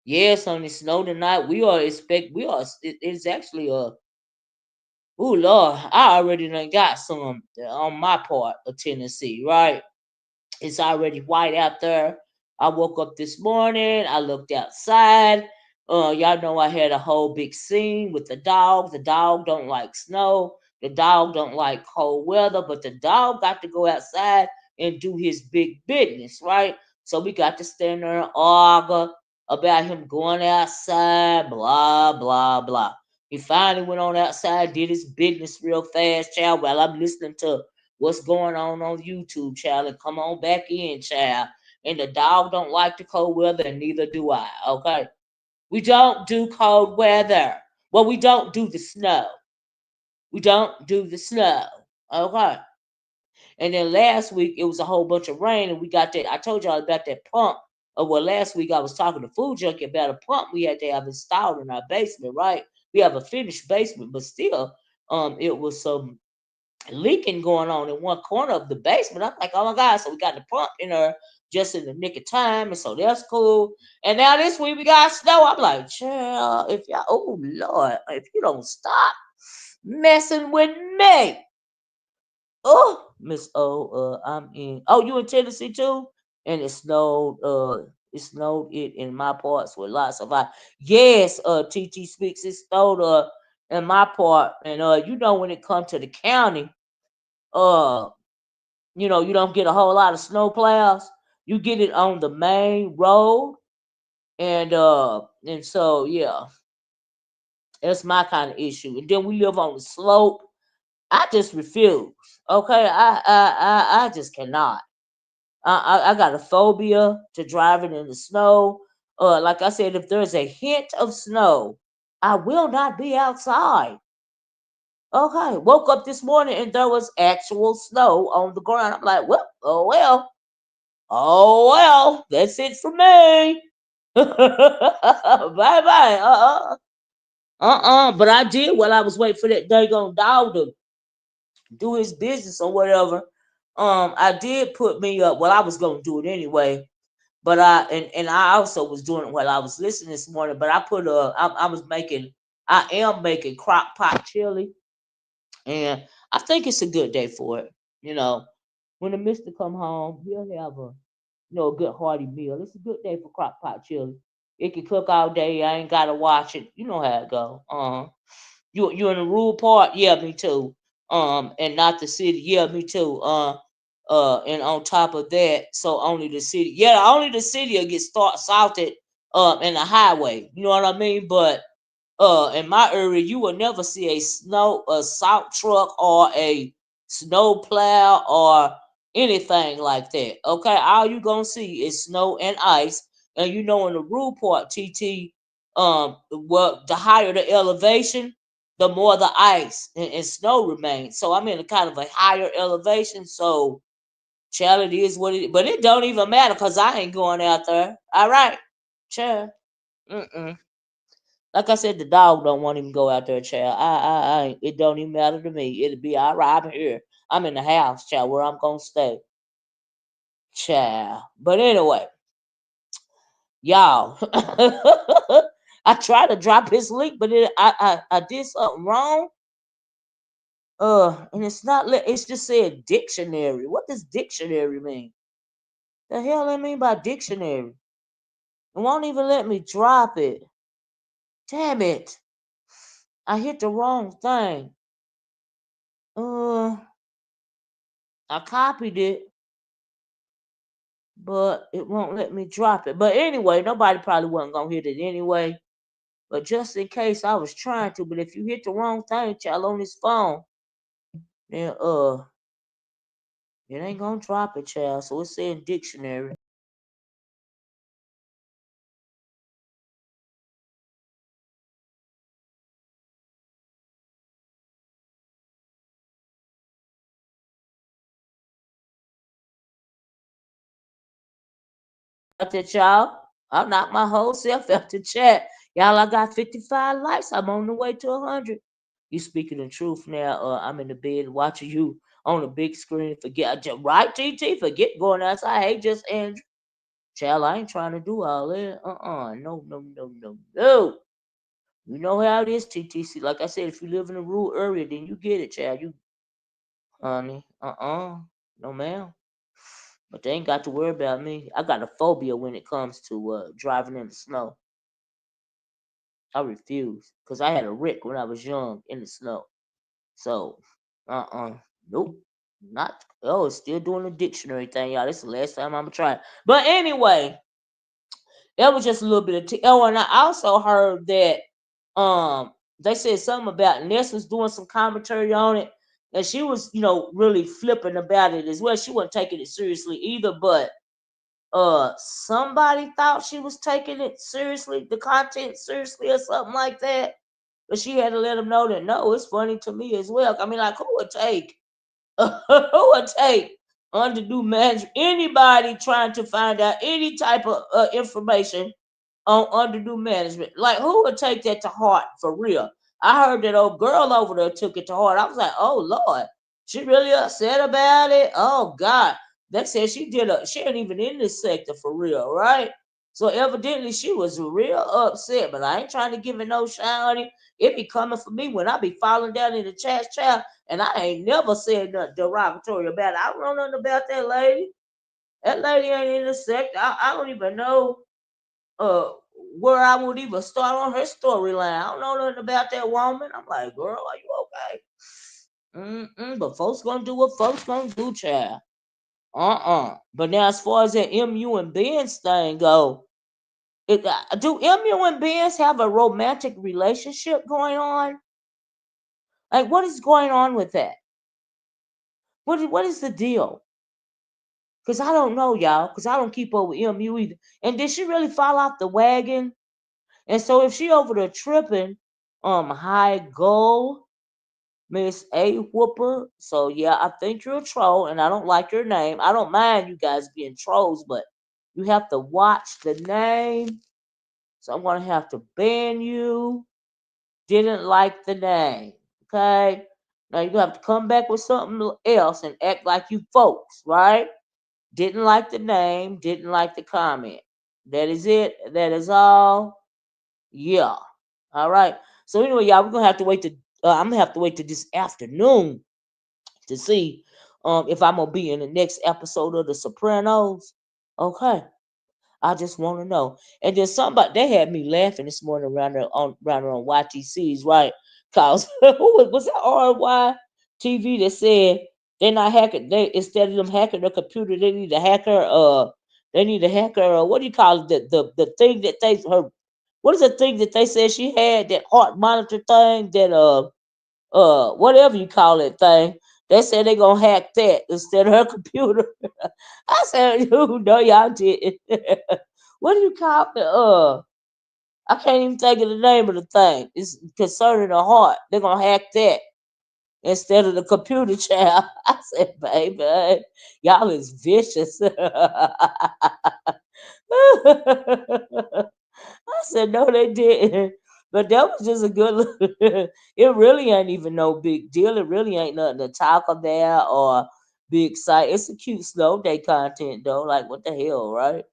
Yes, on the snow tonight, it's actually a. Oh Lord, I already done got some on my part of Tennessee, right? It's already white out there. I woke up this morning. I looked outside. Y'all know I had a whole big scene with the dog. The dog don't like snow. The dog don't like cold weather. But the dog got to go outside and do his big business, right? So we got to stand there and argue about him going outside. Blah blah blah. He finally went on outside, did his business real fast, child. While I'm listening to what's going on YouTube, child, and come on back in, child. And the dog don't like the cold weather, and neither do I. Okay, we don't do cold weather. Well, we don't do the snow. We don't do the snow. Okay. And then last week it was a whole bunch of rain, and we got that. I told y'all about that pump. Well, last week I was talking to Food Junkie about a pump we had to have installed in our basement. Right, we have a finished basement, but still, it was some leaking going on in one corner of the basement. I'm like, oh my God. So we got the pump in there just in the nick of time. And so that's cool. And now this week we got snow. I'm like, child, if y'all, oh Lord, if you don't stop messing with me. Oh, Miss O, I'm in. Oh, you in Tennessee too? And it snowed it in my parts with lots of ice. Yes, TT speaks. It snowed in my part, and you know when it comes to the county, uh you don't get a whole lot of snow plows. You get it on the main road, and so yeah, that's my kind of issue. And then we live on the slope. I just refuse. Okay, I just cannot. I got a phobia to driving in the snow. Like I said, if there's a hint of snow, I will not be outside. Okay, woke up this morning and there was actual snow on the ground. I'm like, well, oh well. Oh well, that's it for me. Bye bye. But I did while I was waiting for that daggone dog to do his business or whatever. I did put me up. Well, I was gonna do it anyway. But and I also was doing it while I was listening this morning. But I put I was making, I am making crock pot chili, and I think it's a good day for it. You know, when the mister come home, he'll have a, a good hearty meal. It's a good day for crock pot chili. It can cook all day. I ain't gotta watch it. You know how it go. You in the rural part? Yeah, me too. And not the city. Yeah, me too. And on top of that, so only the city. Yeah, only the city will get salted in the highway. You know what I mean? But in my area you will never see a salt truck or a snow plow or anything like that. Okay, all you gonna see is snow and ice. And you know, in the rural part, TT, well, the higher the elevation, the more the ice and snow remains. So I'm in a kind of a higher elevation. So child, it is what it is. But it don't even matter because I ain't going out there. All right, child. Mm-mm. Like I said, the dog don't want him to go out there, child. It don't even matter to me. It'll be all right. I'm here. I'm in the house, child, where I'm gonna stay, child. But anyway, y'all, I tried to drop his link, but I did something wrong. And it's not. It's just said dictionary. What does dictionary mean? The hell I mean by dictionary? It won't even let me drop it. Damn it! I hit the wrong thing. Uh, I copied it, but it won't let me drop it. But anyway, nobody probably wasn't gonna hit it anyway. But just in case, I was trying to. But if you hit the wrong thing, child, on this phone, then it ain't gonna drop it, child. So it's saying dictionary. Got that, y'all? I knocked my whole self out the chat. Y'all, I got 55 likes. I'm on the way to 100. You speaking the truth now. I'm in the bed watching you on the big screen. Forget, right, TT? Forget going outside. Hey, just Andrew. Child, I ain't trying to do all that. No, no, no, no, no. You know how it is, TTC. Like I said, if you live in a rural area, then you get it, child. You, honey. No, ma'am. But they ain't got to worry about me. I got a phobia when it comes to driving in the snow. I refuse. Because I had a wreck when I was young in the snow. So, nope. Not, oh, it's still doing the dictionary thing, y'all. This is the last time I'm going to try it. But anyway, that was just a little bit of oh, and I also heard that they said something about Ness was doing some commentary on it, and she was, really flipping about it as well. She wasn't taking it seriously either, but somebody thought she was taking it seriously, the content seriously or something like that. But she had to let them know that no, it's funny to me as well. I mean, like, who would take who would take undue management, anybody trying to find out any type of information on underdue management. Like, who would take that to heart for real? I heard that old girl over there took it to heart. I was like, oh Lord, she really upset about it. Oh God, they said she ain't even in this sector for real, right? So evidently she was real upset, but I ain't trying to give it no shine on it. It be coming for me when I be falling down in the chat, and I ain't never said nothing derogatory about it. I don't know nothing about that lady. That lady ain't in the sector. I don't even know uh where I would even start on her storyline. I don't know nothing about that woman. I'm like, girl, are you okay? But folks gonna do what folks gonna do, child. But now, as far as that MU and Ben's thing go, do MU and Ben's have a romantic relationship going on? Like, what is going on with that? What is the deal? Cause I don't know, y'all. Cause I don't keep up with MU either. And did she really fall off the wagon? And so if she over there tripping, high goal, Miss A Whooper. So yeah, I think you're a troll, and I don't like your name. I don't mind you guys being trolls, but you have to watch the name. So I'm gonna have to ban you. Didn't like the name. Okay. Now you have to come back with something else and act like you folks, right? Didn't like the name, didn't like the comment. That is it. That is all. Yeah. All right. So anyway, y'all, we're gonna have to wait to. I'm gonna have to wait to this afternoon to see if I'm gonna be in the next episode of The Sopranos. Okay. I just want to know. And then somebody they had me laughing this morning around there on YTC's right? Cause who was that RY TV that said they're not hacking? They instead of them hacking the computer, they need a hacker. They need a hacker. What do you call it? The thing that they her. What is the thing that they said she had that heart monitor thing that whatever you call it thing? They said they gonna hack that instead of her computer. I said, you know, y'all did. What do you call it? I can't even think of the name of the thing. It's concerning the heart. They're gonna hack that instead of the computer child. I said, baby, y'all is vicious. I said, no, they didn't. But that was just a good look. It really ain't even no big deal. It really ain't nothing to talk about or be excited. It's a cute snow day content though. Like what the hell, right?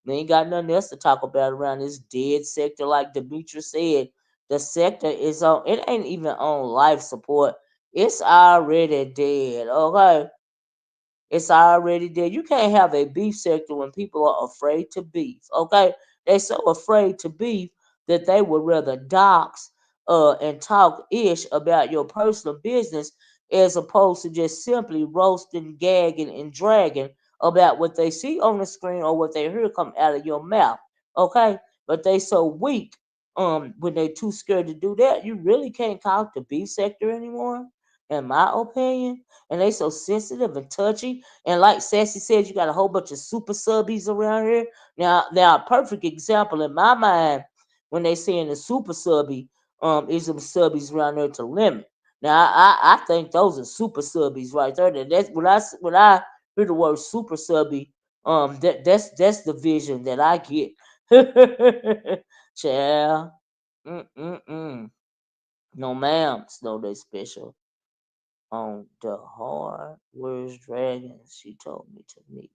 We ain't got nothing else to talk about around this dead sector. Like Demetra said, the sector is on. It ain't even on life support. It's already dead. Okay, it's already there. You can't have a beef sector when people are afraid to beef. Okay, they're so afraid to beef that they would rather dox and talk ish about your personal business as opposed to just simply roasting, gagging, and dragging about what they see on the screen or what they hear come out of your mouth. Okay, but they so weak when they too scared to do that. You really can't talk the beef sector anymore, in my opinion. And they so sensitive and touchy. And like Sassy said, you got a whole bunch of super subbies around here. Now, a perfect example in my mind when they saying the super subby is some subbies around there to limit. Now, I think those are super subbies right there. That's when I hear the word super subby, that's the vision that I get. Child, no ma'am, Snow Day Special on the hard where's dragons she told me to meet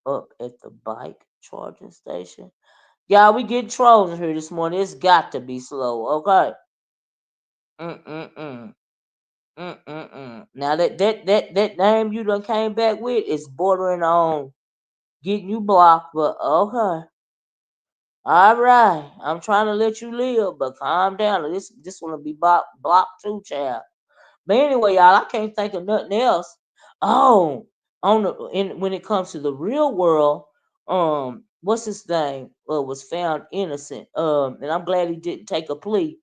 up at the bike charging station. Y'all, we getting trolls in here this morning. It's got to be slow, okay? Mm-mm-mm. Mm-mm-mm. Now that name you done came back with is bordering on getting you blocked, but okay. All right. I'm trying to let you live, but calm down. This one will be blocked too, child. But anyway, y'all, I can't think of nothing else. Oh, when it comes to the real world, what's his name? Was found innocent. And I'm glad he didn't take a plea.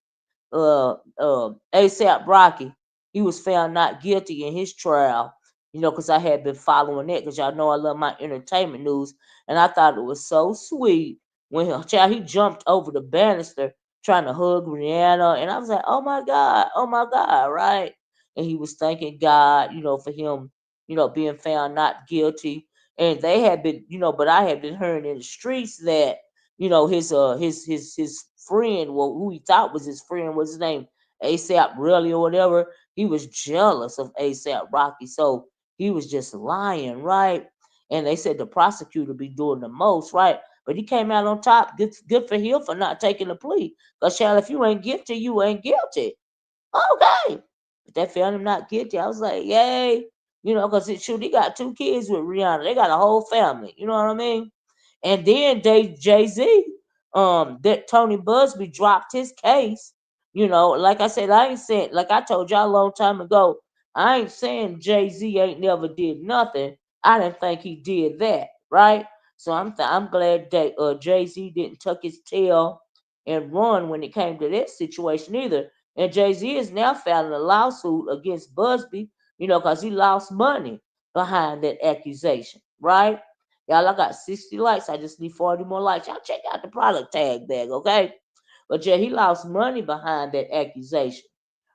ASAP Rocky, he was found not guilty in his trial. You know, because I had been following that because y'all know I love my entertainment news, and I thought it was so sweet when he jumped over the banister trying to hug Rihanna, and I was like, oh my God, right? And he was thanking God, for him, being found not guilty. And they had been, but I had been hearing in the streets that his friend, well, who he thought was his friend, was his name ASAP really or whatever. He was jealous of ASAP Rocky, so he was just lying, right? And they said the prosecutor be doing the most, right? But he came out on top. Good for him for not taking the plea. Cause child, if you ain't guilty, you ain't guilty. Okay. But they found him not guilty. I was like, yay. Because he got two kids with Rihanna. They got a whole family. You know what I mean? And then Jay Z, that Tony Busby dropped his case. Like I said, I ain't saying, like I told y'all a long time ago, I ain't saying Jay Z ain't never did nothing. I didn't think he did that, right? So I'm glad that Jay Z didn't tuck his tail and run when it came to that situation either. And Jay Z is now filing a lawsuit against Busby, because he lost money behind that accusation, right? Y'all, I got 60 likes. I just need 40 more likes. Y'all check out the product tag bag, okay? But yeah, he lost money behind that accusation,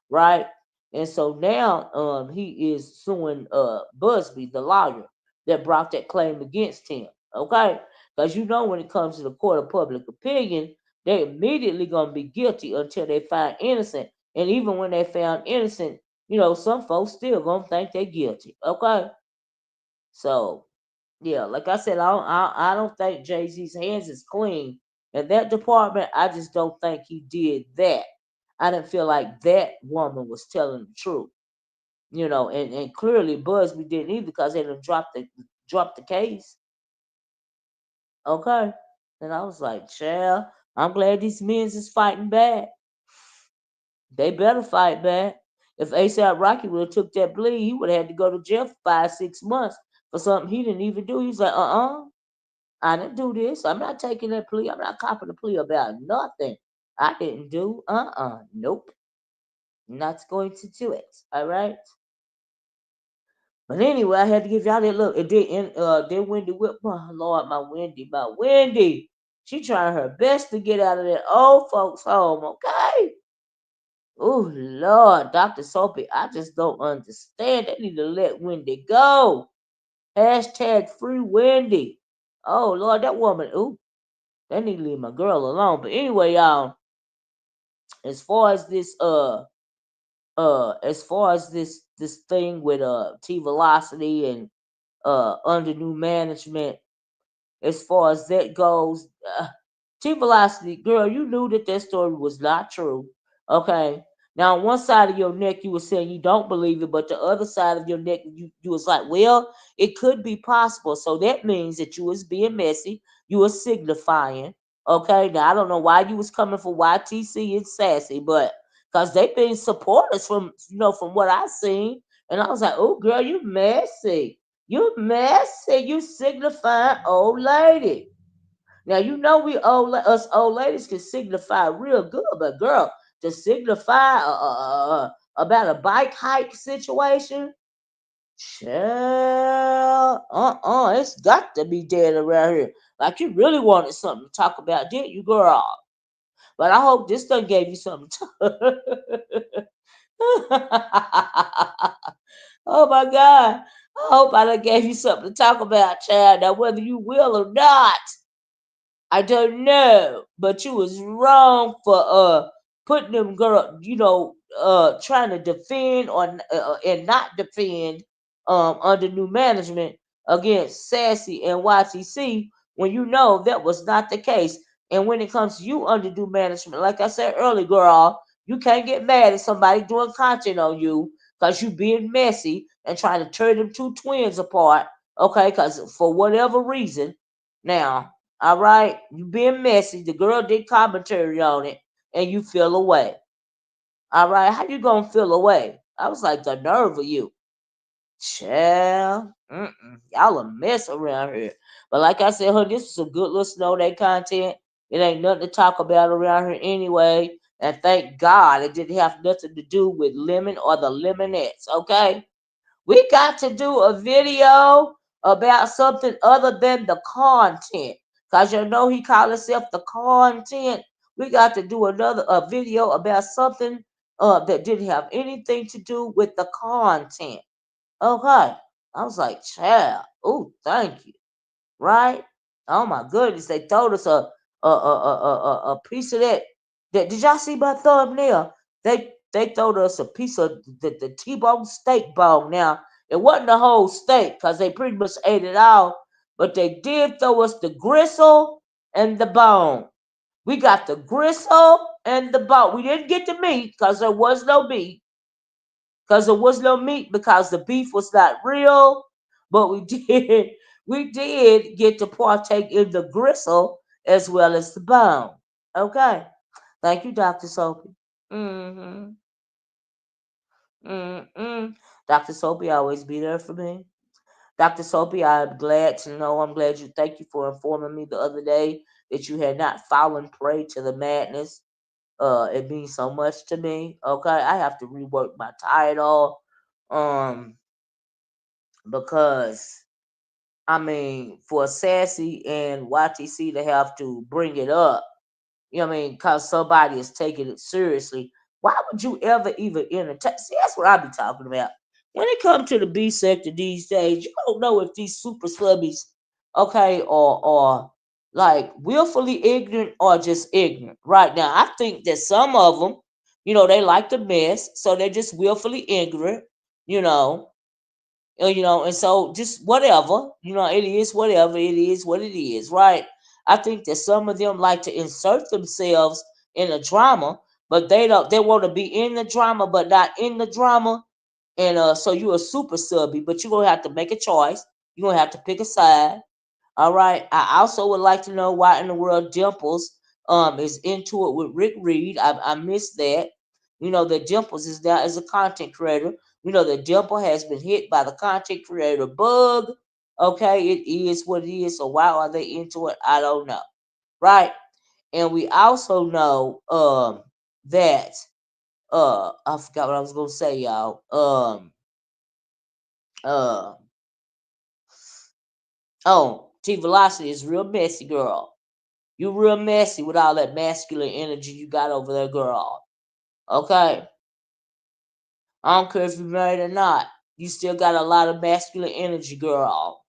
right? And so now he is suing Busby, the lawyer that brought that claim against him. Okay? Because when it comes to the court of public opinion, they immediately gonna be guilty until they find innocent. And even when they found innocent, some folks still gonna think they're guilty. Okay? So Yeah, like I said, I don't think Jay Z's hands is clean in that department. I just don't think he did that. I didn't feel like that woman was telling the truth, and clearly Busby didn't either because they done dropped the case. Okay, and I was like, child, I'm glad these men is fighting back. They better fight back. If ASAP Rocky would have took that plea, he would have had to go to jail for 5, 6 months for something he didn't even do. He's like, I didn't do this. I'm not taking that plea. I'm not copping a plea about nothing I didn't do. Nope. Not going to do it. All right. But anyway, I had to give y'all that look. It did. Then Wendy Whip. My Lord, my Wendy. She trying her best to get out of that old folks' home. Okay. Oh Lord, Dr. Soapy, I just don't understand. They need to let Wendy go. Hashtag free Wendy. Oh Lord, that woman. Ooh, they need to leave my girl alone. But anyway, y'all, as far as this thing with T Velocity and under new management, as far as that goes, T Velocity, girl, you knew that story was not true. Okay. Now, on one side of your neck, you were saying you don't believe it, but the other side of your neck, you was like, well, it could be possible. So that means that you was being messy. You was signifying. Okay. Now, I don't know why you was coming for YTC and Sassy, but because they've been supporters from what I seen. And I was like, oh, girl, you messy. You messy. You signifying old lady. Now you know us old ladies can signify real good, but girl, to signify about a bike hike situation, child, it's got to be dead around here. Like you really wanted something to talk about, didn't you, girl? But I hope this done gave you something. Oh my God. I hope I done gave you something to talk about, child. Now, whether you will or not, I don't know, but you was wrong for putting them girl, trying to defend or and not defend under new management against Sassy and YTC when you know that was not the case. And when it comes to you under new management, like I said earlier, girl, you can't get mad at somebody doing content on you because you being messy and trying to tear them two twins apart. Okay, because for whatever reason, now all right, you being messy. The girl did commentary on it, and you feel away. All right, how you gonna feel away? I was like, the nerve of you, child. Y'all a mess around here. But like I said, this was some good little snow day content. It ain't nothing to talk about around here anyway. And thank God it didn't have nothing to do with lemon or the lemonettes. Okay. We got to do a video about something other than the content. Cause you know he called himself the content. We got to do another a video about something that didn't have anything to do with the content. Okay. I was like, child, oh, thank you. Right? Oh my goodness, they told us a piece of that. Did y'all see my thumbnail? They told us a piece of the T-bone steak bone. Now it wasn't the whole steak because they pretty much ate it all, but they did throw us the gristle and the bone. We got the gristle and the bone. We didn't get the meat because there was no meat because the beef was not real, but we did get to partake in the gristle as well as the bone. Okay. Thank you, Dr. Soapy. Mm-hmm. Mm-mm. Dr. Soapy always be there for me. Dr. Soapy, I'm glad you thank you for informing me the other day that you had not fallen prey to the madness. It means so much to me. Okay. I have to rework my title. Um, because I mean, for Sassy and YTC to have to bring it up, because somebody is taking it seriously. Why would you ever even entertain? See, that's what I be talking about. When it comes to the B sector these days, you don't know if these super slubbies, okay, or like willfully ignorant or just ignorant. Right now, I think that some of them, they like to mess, so they're just willfully ignorant, you know, And so just whatever, it is whatever it is, what it is, right? I think that some of them like to insert themselves in a drama, but they want to be in the drama, but not in the drama. And so you're a super subby, but you're gonna have to make a choice. You're gonna have to pick a side. All right. I also would like to know why in the world Dimples is into it with Rick Reed. I missed that. That Dimples is now as a content creator. We know that Dimple has been hit by the content creator bug. Okay, it is what it is. So why are they into it? I don't know. Right. And we also know that I forgot what I was gonna say, y'all. Uh T Velocity is real messy, girl. You real messy with all that masculine energy you got over there, girl. Okay? I don't care if you're married or not. You still got a lot of masculine energy, girl.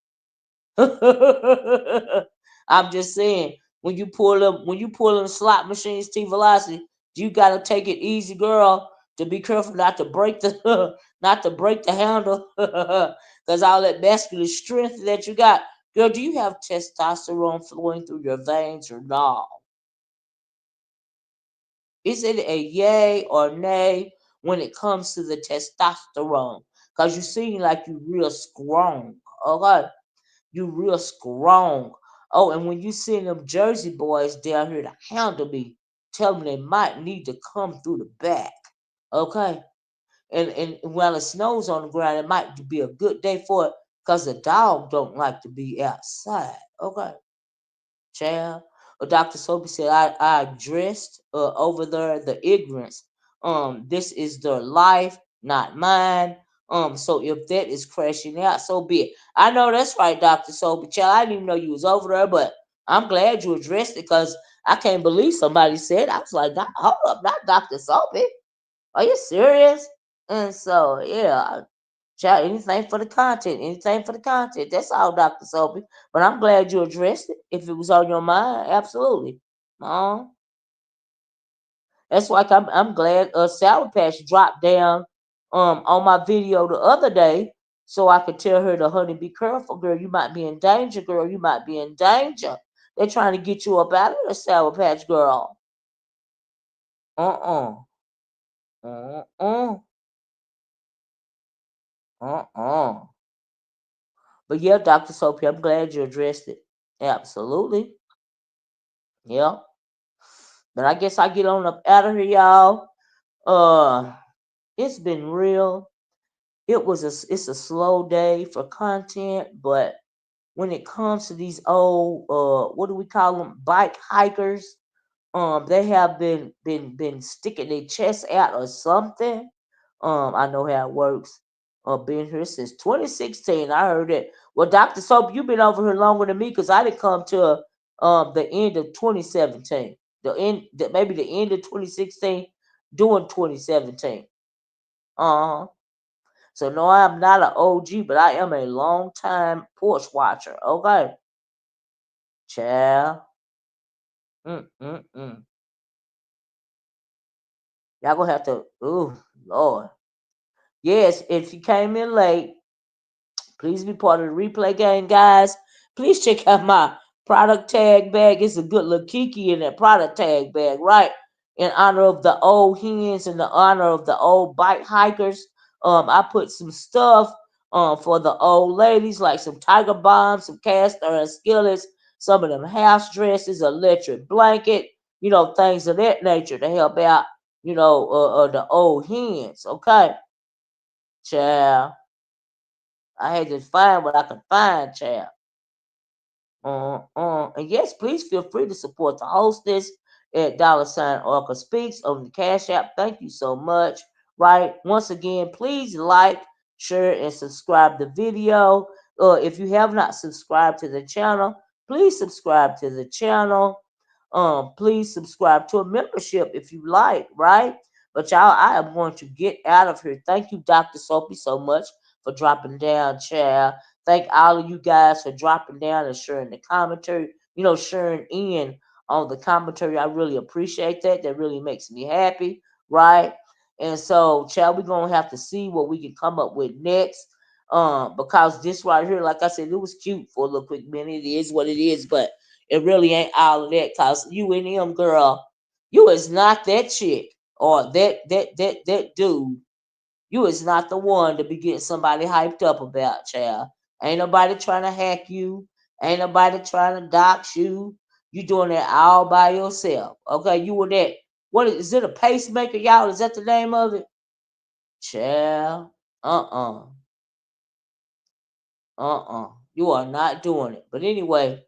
I'm just saying, when you pull them slot machines, T Velocity, you gotta take it easy, girl. To be careful not to break the not to break the handle, because all that masculine strength that you got, girl. Do you have testosterone flowing through your veins or not? Is it a yay or nay when it comes to the testosterone? Because you seem like you real strong. Okay? You real strong. Oh, and when you see them Jersey boys down here to handle me, tell them they might need to come through the back. Okay? And while it snows on the ground, it might be a good day for it because the dog don't like to be outside. Okay? Child. Dr. Sophie said, I addressed over there the ignorance. This is their life, not mine. So if that is crashing out, so be it. I know that's right, Dr. Sophie. Child, I didn't even know you was over there, but I'm glad you addressed it because I can't believe somebody said. I was like, hold up, not Dr. Sophie. Are you serious? And so, yeah, child, anything for the content, anything for the content. That's all, Dr. Sophie. But I'm glad you addressed it. If it was on your mind, absolutely. Um, that's like I'm glad Sour Patch dropped down on my video the other day so I could tell her to honey, be careful, girl. You might be in danger, girl. You might be in danger. They're trying to get you up out of the Sour Patch, girl. Uh-uh. Uh-uh. Uh-uh. But yeah, Dr. Sophie, I'm glad you addressed it. Absolutely. Yeah. But I guess I get on up out of here, y'all. Uh, it's been real. It's a slow day for content, but when it comes to these old what do we call them, bike hikers, they have been sticking their chest out or something. I know how it works. Been here since 2016. I heard it. Well, Dr. Soap, you've been over here longer than me because I didn't come to the end of 2017. Maybe the end of 2016, doing 2017. Uh-huh. So no, I'm not an OG, but I am a long time porch watcher. Okay, child. Mm. Y'all gonna have to. Ooh, Lord. Yes, if you came in late, please be part of the replay game, guys. Please check out my product tag bag. It's a good little kiki in that product tag bag, right? In honor of the old hens, in the honor of the old bike hikers. I put some stuff for the old ladies, like some tiger bombs, some cast iron skillets, some of them house dresses, electric blanket, things of that nature to help out, the old hens. Okay, child. I had to find what I could find, child. And yes, please feel free to support the hostess at $ Orca Speaks on the Cash App. Thank you so much. Right. Once again, please like, share, and subscribe the video. If you have not subscribed to the channel, please subscribe to the channel. Please subscribe to a membership if you like, right? But y'all, I am going to get out of here. Thank you, Dr. Soapy, so much for dropping down, child. Thank all of you guys for dropping down and sharing the commentary, sharing in on the commentary. I really appreciate that. That really makes me happy, right? And so, child, we're going to have to see what we can come up with next. Because this right here, like I said, it was cute for a little quick minute. It is what it is, but it really ain't all of that. Cause you and him, girl, you is not that chick or that dude. You is not the one to be getting somebody hyped up about, child. Ain't nobody trying to hack you. Ain't nobody trying to dox you. You doing that all by yourself. Okay, you were that. What is it? A pacemaker, y'all? Is that the name of it? Child. Uh-uh. You are not doing it. But anyway,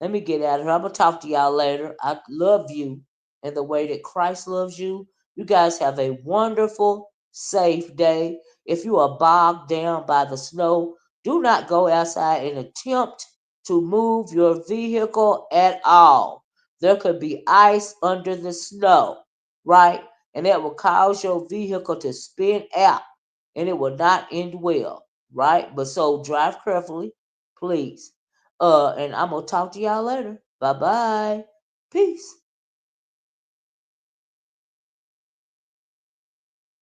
let me get out of here. I'm gonna talk to y'all later. I love you in the way that Christ loves you. You guys have a wonderful, safe day. If you are bogged down by the snow, do not go outside and attempt to move your vehicle at all. There could be ice under the snow, right? And that will cause your vehicle to spin out and it will not end well, right? But so drive carefully, please. And I'm gonna talk to y'all later. Bye bye. Peace.